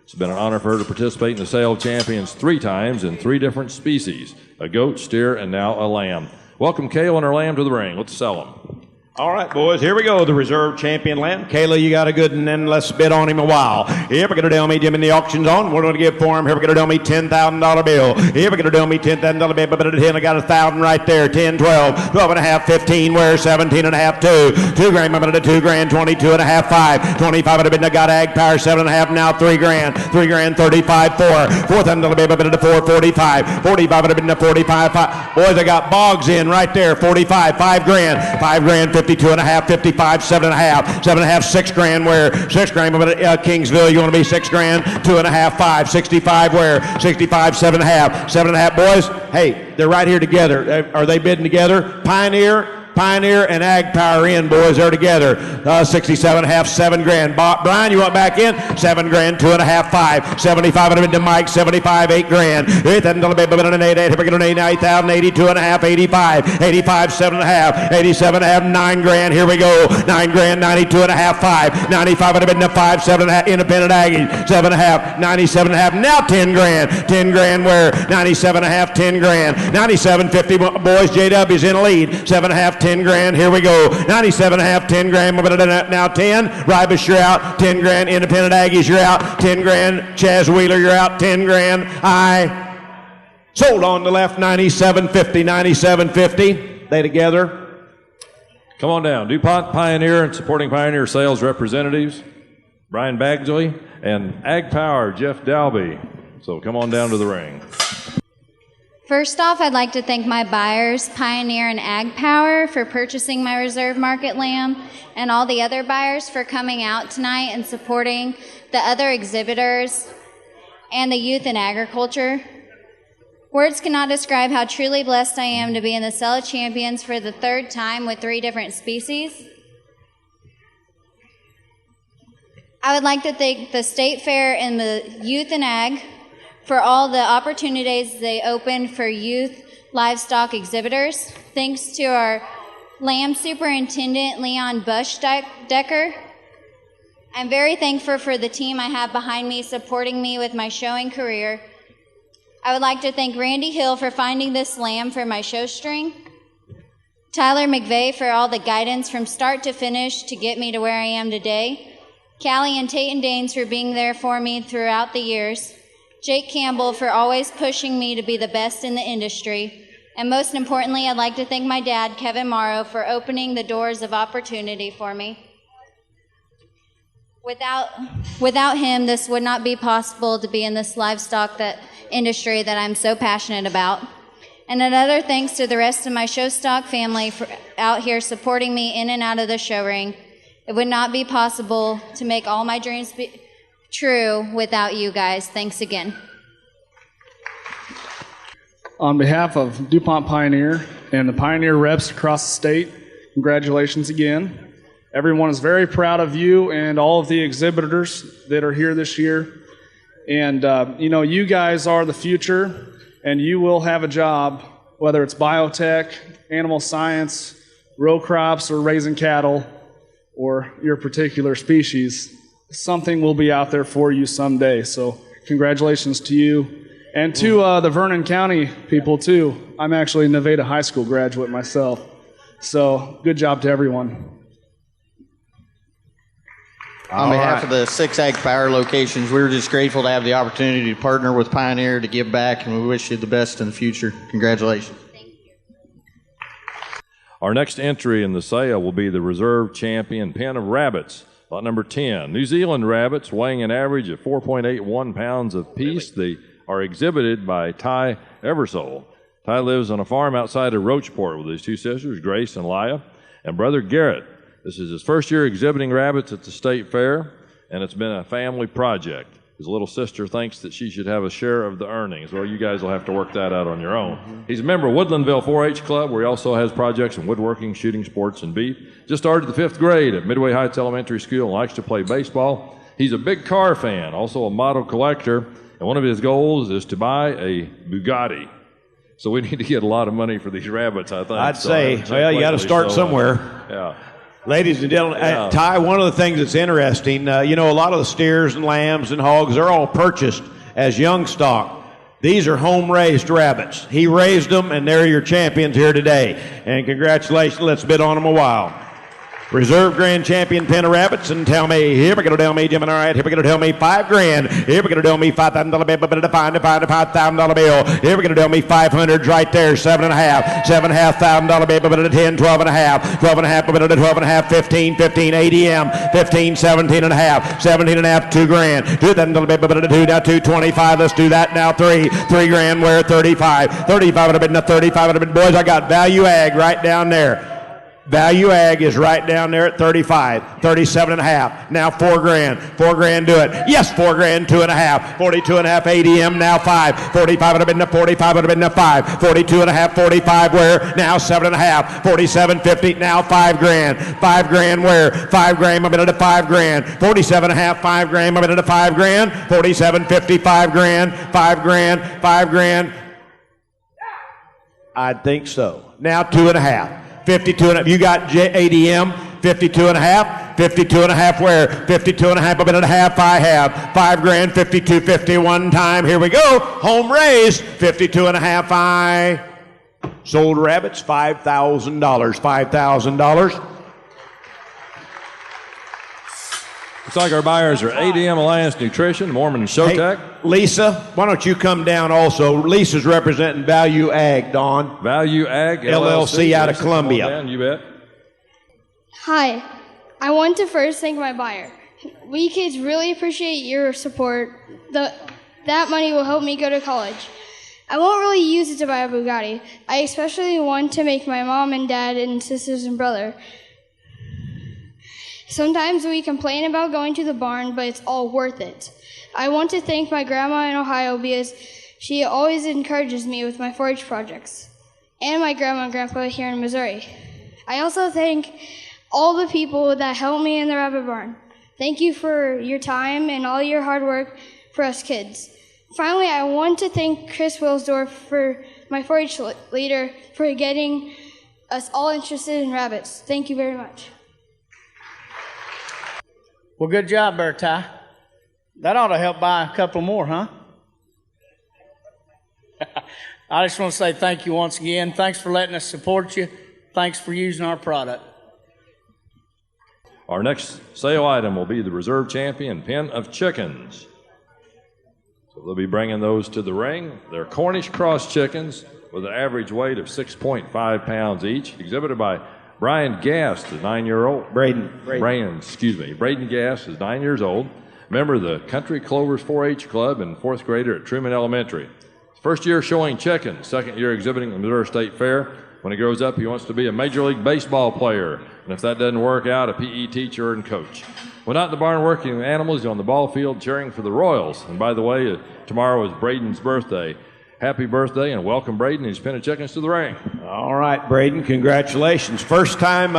It's been an honor for her to participate in the sale of champions 3 times in 3 different species, a goat, steer, and now a lamb. Welcome Kayla and her lamb to the ring. Let's sell them. All right, boys, here we go. The reserve champion lamb. Kayla, you got a good one, and let's bid on him a while. Here we're going to tell me, Jim, in the auction's on. We're going to give for him. Here we're going to tell me $10,000 bill. Here we're going to tell me $10,000 bill. But at 10, I got 1,000 right there. 10, 12, 12 and a half, 15, where 17 and a half, 2. 2 grand, I'm going to 2 grand, 22 and a half, 5. 25 would have been, I got ag power, 7 and a half, now 3 grand. 3 grand, 35, 4. $4,000 bill, but at 4, 45. 45 would have been 45, 5. Boys, I got Boggs in right there, 45, 5 grand. 5 grand, 52 and a half, 55, 7 and a half, 7 and a half, 6 grand where 6 grand, but at Kingsville, you want to be 6 grand, 2 and a half, 5, 65 where 65, 7 and a half, 7 and a half. Boys, hey, they're right here together. Are they bidding together? Pioneer and Ag Power in, boys, they're together. 67 and a half, 7 grand. Brian, you want back in? 7 grand, 2 and a half, 5. 75 and a bit to Mike, 75, 8 grand. 8,000, 82 and a half, 85. 85, 7 and a half, 87 and a half, 9 grand. Here we go. 9 grand, 92 and a half, 5. 95 and a bit to 5, 7 and a half, independent Aggies, 7 and a half, 97 and a half, now 10 grand. 10 grand where 97 and a half, 10 grand. 97.50, boys, JW's in the lead. 7 and a half, 10 grand. Here we go. 97 and a half, 10 grand. Now 10. Ribus, you're out. 10 grand. Independent Aggies, you're out. 10 grand. Chaz Wheeler, you're out. 10 grand. I sold on the left. 97.50. 97.50. They together. Come on down. DuPont Pioneer and supporting Pioneer sales representatives, Brian Bagsley, and Ag Power, Jeff Dalby. So come on down to the ring. First off, I'd like to thank my buyers, Pioneer and Ag Power, for purchasing my reserve market lamb, and all the other buyers for coming out tonight and supporting the other exhibitors and the youth in agriculture. Words cannot describe how truly blessed I am to be in the Sale of Champions for the 3rd time with 3 different species. I would like to thank the State Fair and the Youth in Ag for all the opportunities they opened for youth livestock exhibitors. Thanks to our lamb superintendent, Leon Bushdecker. I'm very thankful for the team I have behind me supporting me with my showing career. I would like to thank Randy Hill for finding this lamb for my show string, Tyler McVeigh for all the guidance from start to finish to get me to where I am today, Callie and Tate Danes for being there for me throughout the years, Jake Campbell for always pushing me to be the best in the industry, and most importantly, I'd like to thank my dad, Kevin Morrow, for opening the doors of opportunity for me. Without him, this would not be possible to be in this livestock industry that I'm so passionate about. And another thanks to the rest of my show stock family for out here supporting me in and out of the show ring. It would not be possible to make all my dreams be true without you guys. Thanks again. On behalf of DuPont Pioneer and the Pioneer reps across the state, congratulations again. Everyone is very proud of you and all of the exhibitors that are here this year. And, you guys are the future, and you will have a job, whether it's biotech, animal science, row crops, or raising cattle, or your particular species. Something will be out there for you someday. So congratulations to you. And to the Vernon County people, too. I'm actually a Nevada High School graduate myself. So good job to everyone. On behalf of the 6 Ag Power locations, we're just grateful to have the opportunity to partner with Pioneer to give back, and we wish you the best in the future. Congratulations. Thank you. Our next entry in the sale will be the reserve champion pen of rabbits, lot number 10. New Zealand rabbits weighing an average of 4.81 pounds apiece. They are exhibited by Ty Eversole. Ty lives on a farm outside of Roachport with his two sisters, Grace and Laya, and brother Garrett. This is his first year exhibiting rabbits at the state fair, and it's been a family project. His little sister thinks that she should have a share of the earnings. Well, you guys will have to work that out on your own. He's a member of Woodlandville 4-H Club, where he also has projects in woodworking, shooting, sports, and beef. Just started the 5th grade at Midway Heights Elementary School and likes to play baseball. He's a big car fan, also a model collector, and one of his goals is to buy a Bugatti. So we need to get a lot of money for these rabbits, I think. I'd say, well, you got to start somewhere. Yeah. Ladies and gentlemen, Yeah. Ty, one of the things that's interesting, a lot of the steers and lambs and hogs, they're all purchased as young stock. These are home-raised rabbits. He raised them, and they're your champions here today. And congratulations. Let's bid on them a while. Reserve Grand Champion pen of rabbits, and tell me, here we go, tell me, Jim, all right, here we go, tell me $5,000. Here we go, tell me $5,000 bill, but to find a $5,000 bill. Here we go, tell me 500 right there, $7,500 bill, but to 10, 12 and a half, 12 and a half, but to 12 and a half, 15, ADM, 15, 17 and a half, 17 and a half, $2,000, $2,000 bill, but to 2, now 225, let's do that now, $3,000, where 35 would have been the 35 would have been, boys, I got Value Ag right down there. Value Ag is right down there at 35, 37 and a half. Now $4,000, $4,000 do it. Yes, $4,000, 2 and a half, 42 and a half ADM, now 5, 45 would have been the 45 would have been the 5, 42 and a half, 45 where, now 7 and a half, 47, 50, now $5,000, $5,000 where, $5,000 a minute to $5,000, 47 and a half, $5,000 a minute to $5,000, 47, 50, $5,000, $5,000. I think so. Now 2 and a half. 52 and a half. You got ADM, 52 and a half. 52 and a half where? 52 and a half, a minute and a half I have. $5,000, 52, 50 one time. Here we go. Home raised. 52 and a half I sold rabbits, $5,000. $5,000. Looks like our buyers are ADM Alliance Nutrition, Mormon Showtech. Hey, Lisa, why don't you come down also? Lisa's representing Value Ag, Don. Value Ag LLC out of Lisa, Columbia. Come on down, you bet. Hi, I want to first thank my buyer. We kids really appreciate your support. That money will help me go to college. I won't really use it to buy a Bugatti. I especially want to make my mom and dad and sisters and brother. Sometimes we complain about going to the barn, but it's all worth it. I want to thank my grandma in Ohio because she always encourages me with my 4-H projects, and my grandma and grandpa here in Missouri. I also thank all the people that helped me in the rabbit barn. Thank you for your time and all your hard work for us kids. Finally, I want to thank Chris Wilsdorf, for my 4-H leader, for getting us all interested in rabbits. Thank you very much. Well, good job there, Ty. That ought to help buy a couple more, huh? I just want to say thank you once again. Thanks for letting us support you. Thanks for using our product. Our next sale item will be the Reserve Champion pen of chickens. So they'll be bringing those to the ring. They're Cornish cross chickens with an average weight of 6.5 pounds each, exhibited by Brian Gass, the 9-year-old. Braden Gass is 9 years old, member of the Country Clovers 4-H Club and 4th grader at Truman Elementary. First year showing chickens, second year exhibiting at the Missouri State Fair. When he grows up, he wants to be a Major League Baseball player, and if that doesn't work out, a PE teacher and coach. When not in the barn working with animals, he's on the ball field cheering for the Royals. And by the way, tomorrow is Braden's birthday. Happy birthday and welcome Braden. He's pinning chickens to the ring. All right, Braden, congratulations. First time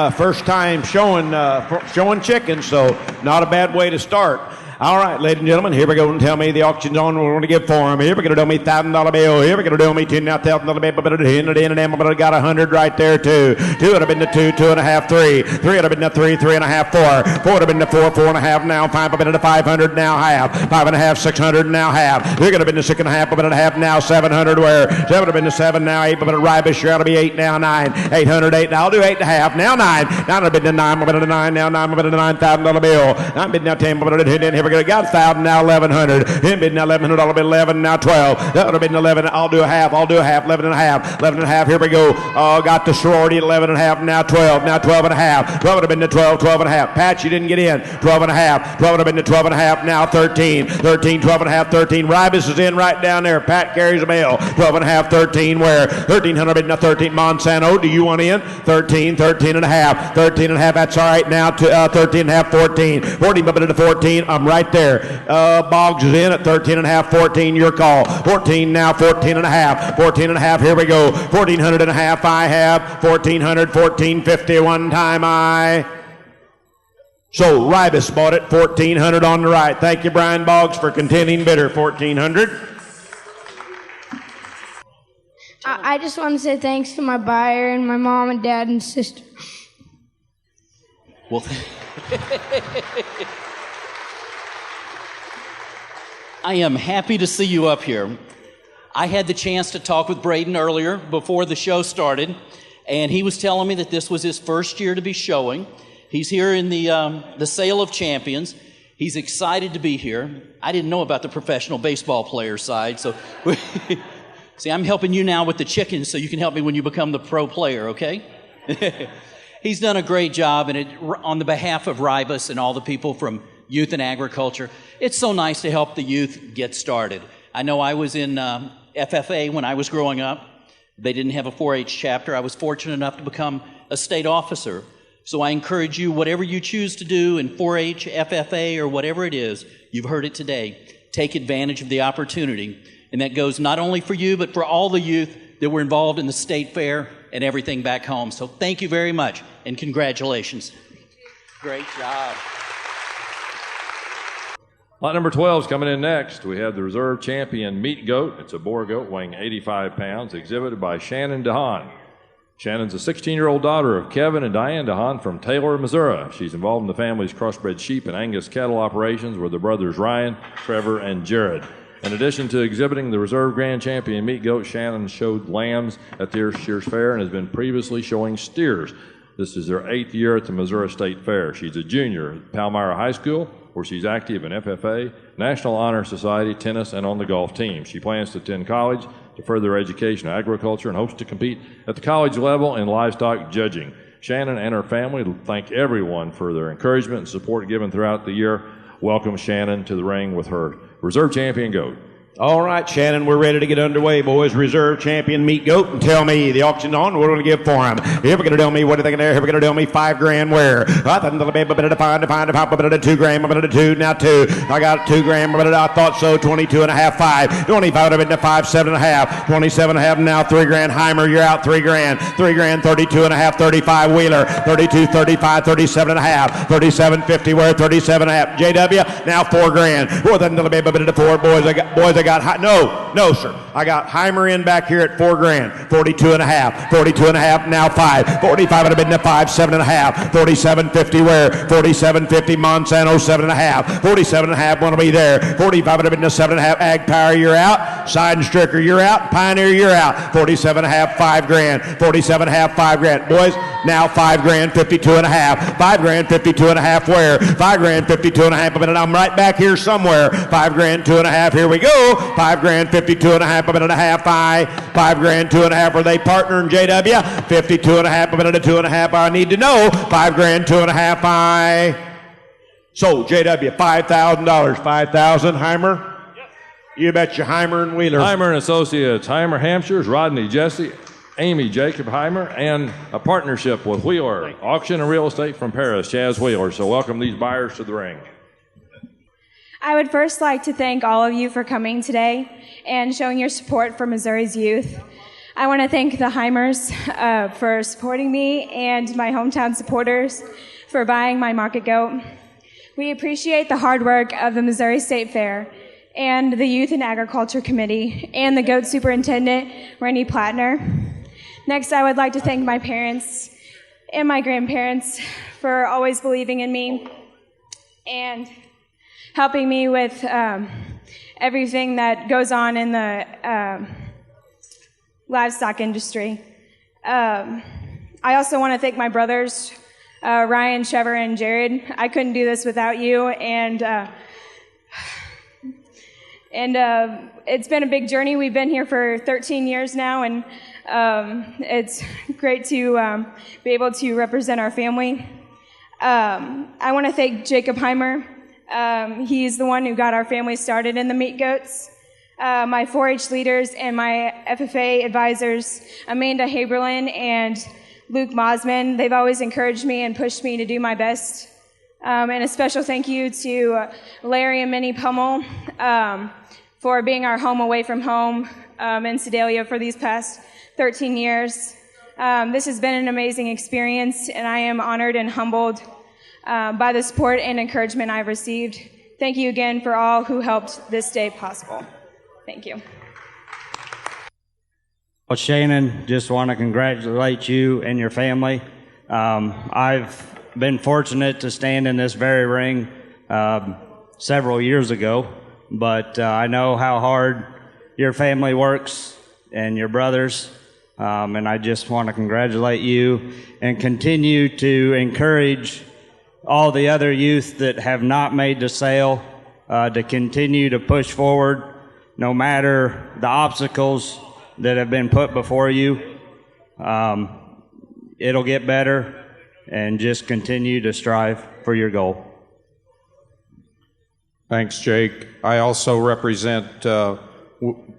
showing chickens, so not a bad way to start. All right, ladies and gentlemen, here we go and tell me the auction's on. We're going to give for him. Here we're going to do me $1,000 bill. Here we're going to do me $10,000 bill. But I got 100 right there too. 2 would have been the 2, 2 and a half, 3. 3 would have been the 3, 3 and a half, 4. 4 would have been the 4, 4 and a half. Now 5 would have been the 500 now half. 5 and a half, 600 now half. 3 would have been the 6 and a half, but a half now 700. Where 7 would have been the 7 now 8. But a Ribus sure ought to be 8 now 9. 800 8. Now I'll do 8 and a half. Now 9. 9 would have been the 9. But a 9 now 9. But a $9,000 bill. 9 been now 10. But a 10. Here we we got 1,000, now 1,100. In bid now 1,100, I'll bid 11, now 12. That would have been 11. I'll do a half, 11 and a half. 11 and a half, here we go. Oh, got the sorority at 11 and a half, now 12, now 12 and a half. 12 would have been to 12, 12 and a half. Pat, you didn't get in. 12 and a half. 12 would have been to 12 and a half, now 13. 13, 12 and a half, 13. Ribus is in right down there. Pat carries a bell. 12 and a half, 13. Where? 1300 bid to 13. Monsanto, do you want in? 13, 13 and a half. 13 and a half, that's all right. Now to 13 and a half, 14. 14 bid to 14. I'm right there. Boggs is in at 13 and a half, 14. Your call. 14 now, 14 and a half. 14 and a half, here we go. 1,400 and a half, I have. 1,400, 1,450, one time I. So Ribus bought it, 1,400 on the right. Thank you, Brian Boggs, for contending bidder, 1,400. I just want to say thanks to my buyer and my mom and dad and sister. Well, I am happy to see you up here. I had the chance to talk with Braden earlier before the show started, and he was telling me that this was his first year to be showing. He's here in the Sale of Champions. He's excited to be here. I didn't know about the professional baseball player side, so see, I'm helping you now with the chickens so you can help me when you become the pro player, okay? He's done a great job, and on the behalf of Ribus and all the people from Youth and Agriculture, it's so nice to help the youth get started. I know I was in FFA when I was growing up. They didn't have a 4-H chapter. I was fortunate enough to become a state officer. So I encourage you, whatever you choose to do in 4-H, FFA, or whatever it is, you've heard it today, take advantage of the opportunity. And that goes not only for you, but for all the youth that were involved in the state fair and everything back home. So thank you very much, and congratulations. Great job. Lot number 12 is coming in next. We have the reserve champion meat goat. It's a boar goat weighing 85 pounds, exhibited by Shannon DeHaan. Shannon's a 16-year-old daughter of Kevin and Diane DeHaan from Taylor, Missouri. She's involved in the family's crossbred sheep and Angus cattle operations with their brothers Ryan, Trevor, and Jared. In addition to exhibiting the reserve grand champion meat goat, Shannon showed lambs at the Shears Fair and has been previously showing steers. This is her 8th year at the Missouri State Fair. She's a junior at Palmyra High School, where she's active in FFA, National Honor Society, tennis, and on the golf team. She plans to attend college to further education in agriculture and hopes to compete at the college level in livestock judging. Shannon and her family thank everyone for their encouragement and support given throughout the year. Welcome Shannon to the ring with her reserve champion goat. All right, Shannon, we're ready to get underway, boys. Reserve champion meat goat, and tell me the auction's on. What are we going to give for him? Here we're going to tell me what are they going to? Here we're going to tell me $5,000 where? I thought a bit of $5, $2,000, a bit of $2, now 2. I got $2,000, I thought so. 22 and a half, 5. 25 would have been to 5, 7 and a half. 27 and a half, now $3,000. Heimer, you're out $3,000. $3,000, 32 and a half, 35 Wheeler, 32, 35, 37 and a half, 37.50 where? 37 and a half. JW, now $4,000. More than a bit of 4, boys. I got no, sir. I got Heimer in back here at $4,000. 42 and a half. 42 and a half, now 5. 45 would have been to 5, 7 and a half. 47.50 where? 47.50 Monsanto, 7 and a half. 47 and a half want to be there. 45 would have been to 7 and a half. Ag Power, you're out. Side and Stricker, you're out. Pioneer, you're out. 47 and a half, $5,000. 47 and a half, $5,000. Boys, now $5,000, 52 and a half. $5,000, 52 and a half where? $5,000, 52 and a half. I'm right back here somewhere. $5,000, 2 and a half. Here we go. $5,000, 52 and a half, a minute and a half, $5,000, 2 and a half. Are they partnering JW? 52 and a half, a minute and 2 and a half. I need to know. $5,000, 2 and a half, So JW, $5,000. 5,000. Heimer? Yep. You bet you, Heimer and Wheeler. Heimer and Associates. Heimer Hampshires, Rodney Jesse, Amy Jacob Heimer, and a partnership with Wheeler. Auction and Real Estate from Paris, Chaz Wheeler. So welcome these buyers to the ring. I would first like to thank all of you for coming today and showing your support for Missouri's youth. I want to thank the Heimers for supporting me and my hometown supporters for buying my market goat. We appreciate the hard work of the Missouri State Fair and the Youth and Agriculture Committee and the goat superintendent, Randy Plattner. Next, I would like to thank my parents and my grandparents for always believing in me and helping me with everything that goes on in the livestock industry. I also want to thank my brothers, Ryan, Trevor, and Jared. I couldn't do this without you, and And it's been a big journey. We've been here for 13 years now, and it's great to be able to represent our family. I want to thank Jacob Heimer. He's the one who got our family started in the meat goats. My 4-H leaders and my FFA advisors, Amanda Haberlin and Luke Mosman, they've always encouraged me and pushed me to do my best. And a special thank you to Larry and Minnie Pummel for being our home away from home in Sedalia for these past 13 years. This has been an amazing experience, and I am honored and humbled by the support and encouragement I've received. Thank you again for all who helped this day possible. Thank you. Well, Shannon, just want to congratulate you and your family. I've been fortunate to stand in this very ring several years ago, but I know how hard your family works and your brothers, and I just want to congratulate you and continue to encourage all the other youth that have not made the sale to continue to push forward no matter the obstacles that have been put before you. It'll get better, and just continue to strive for your goal. Thanks, Jake. I also represent,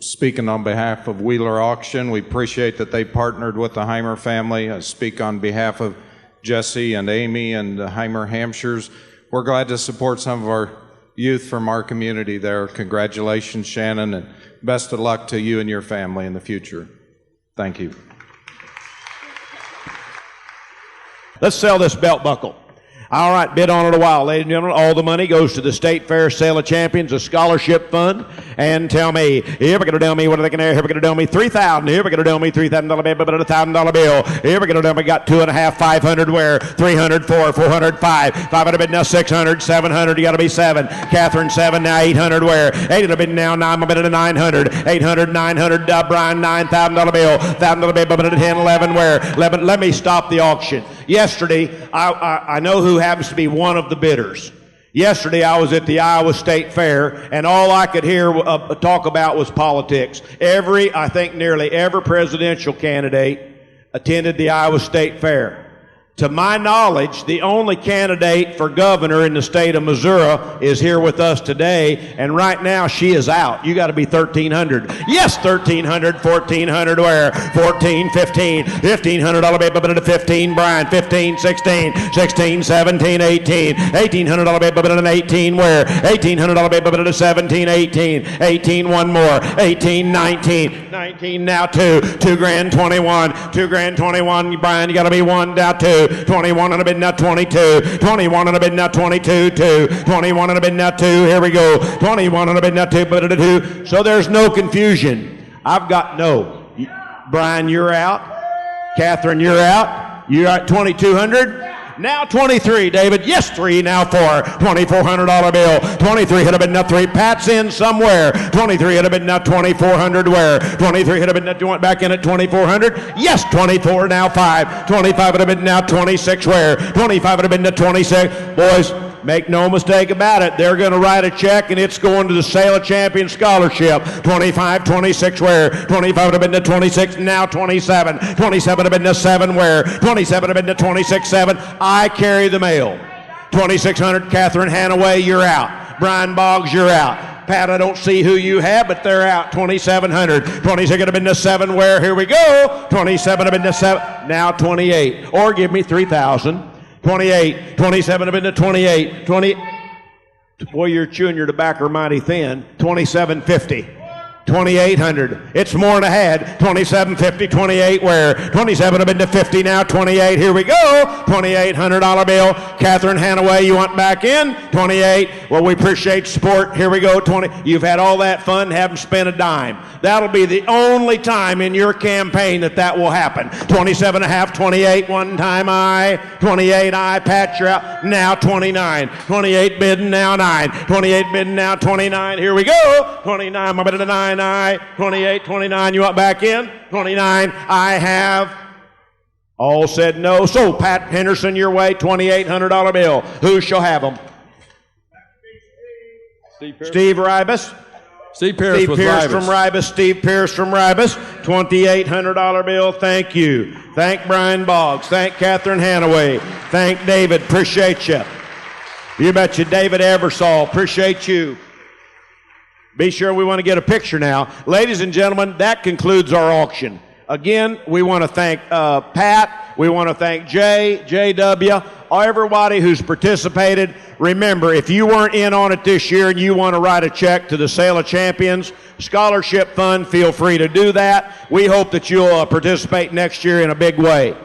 speaking on behalf of Wheeler Auction, we appreciate that they partnered with the Heimer family. I speak on behalf of Jesse and Amy and the Heimer Hampshires. We're glad to support some of our youth from our community there. Congratulations, Shannon, and best of luck to you and your family in the future. Thank you. Let's sell this belt buckle. All right, bid on it a while, ladies and gentlemen. All the money goes to the State Fair Sale of Champions, a scholarship fund. And tell me, here we're going to tell me, what are they going to, here we're going to tell me $3,000. Here we're going to tell me $3,000 bill, but a $1,000 bill. Here we're going to tell me, got 2.5, 500 where, 300, 4, 400, 5. 500 bid now 600, 700, you got to be 7. Catherine 7, now 800 where, 800 bid now 9, bid at 900. 800, 900, Brian $9,000 bill. $1,000 bill, but at 10, 11 where, 11. Let me stop the auction. Yesterday, I know who happens to be one of the bidders. Yesterday, I was at the Iowa State Fair, and all I could hear talk about was politics. I think nearly every presidential candidate attended the Iowa State Fair. To my knowledge, the only candidate for governor in the state of Missouri is here with us today, and right now she is out. You got to be 1,300. Yes, 1,300, 1,400 where? 14, 15, $1,500 bill, but at 15, Brian, 15, 16, 16, 17, 18, $1,800 bill, but at 18 where? $1,800 bill, but at 17, 18, 18, one more, 18, 19, 19 now 2 grand 21, 2 grand 21, Brian, you got to be 1 down 2. 21 and a bid now 22. 21 and a bid now 22. 2. 21 and a bid now 2. Here we go. 21 and a bid now 2. But at 2. So there's no confusion. I've got no. Brian, you're out. Catherine, you're out. You're at 2,200. Now 23, David. Yes, 3, now 4. $2,400 bill. 23 hit a bid, now 3. Pat's in somewhere. 23 hit a bid, now 2,400 where? 23 hit a bid, now you went back in at 2,400. Yes, 24, now 5. 25 hit a bid, now 26 where? 25 hit a bid, now 26. Boys, make no mistake about it. They're going to write a check, and it's going to the Sale of Champions Scholarship. 25, 26 where? 25 would have been to 26, now 27. 27 would have been to 7 where? 27 would have been to 26, 7. I carry the mail. 2,600, Catherine Hanaway, you're out. Brian Boggs, you're out. Pat, I don't see who you have, but they're out. 2,700. 26 would have been to 7 where? Here we go. 27 would have been to 7. Now 28. Or give me 3,000. 28, 27 have been to 28, 20, boy, you're chewing your tobacco mighty thin, 2750, 2,800, it's more than I had, 2750, 28 where, 27 have been to 50 now, 28, here we go, $2,800 bill, Catherine Hanaway, you want back in, 28, well, we appreciate support, here we go, 20, you've had all that fun, haven't spent a dime, that'll be the only time in your campaign that will happen, 27 and a half, 28, one time I, 28 I, Pat, you're out, now 29, 28 bidding, now 9, 28 bidding, now 29, here we go, 29, my bid to 9, I, 28, 29, you want back in? 29, I have. All said no. So, Pat Henderson, your way, $2,800 bill. Who shall have them? Steve Ribas. Steve Pierce Steve with Pierce Ribas. from Ribas. Steve Pierce from Ribas. $2,800 bill. Thank you. Thank Brian Boggs. Thank Catherine Hanaway. Thank David. Appreciate you. You betcha. David Eversole. Appreciate you. Be sure we want to get a picture now. Ladies and gentlemen, that concludes our auction. Again, we want to thank Pat. We want to thank Jay, JW, everybody who's participated. Remember, if you weren't in on it this year and you want to write a check to the Sale of Champions Scholarship Fund, feel free to do that. We hope that you'll participate next year in a big way.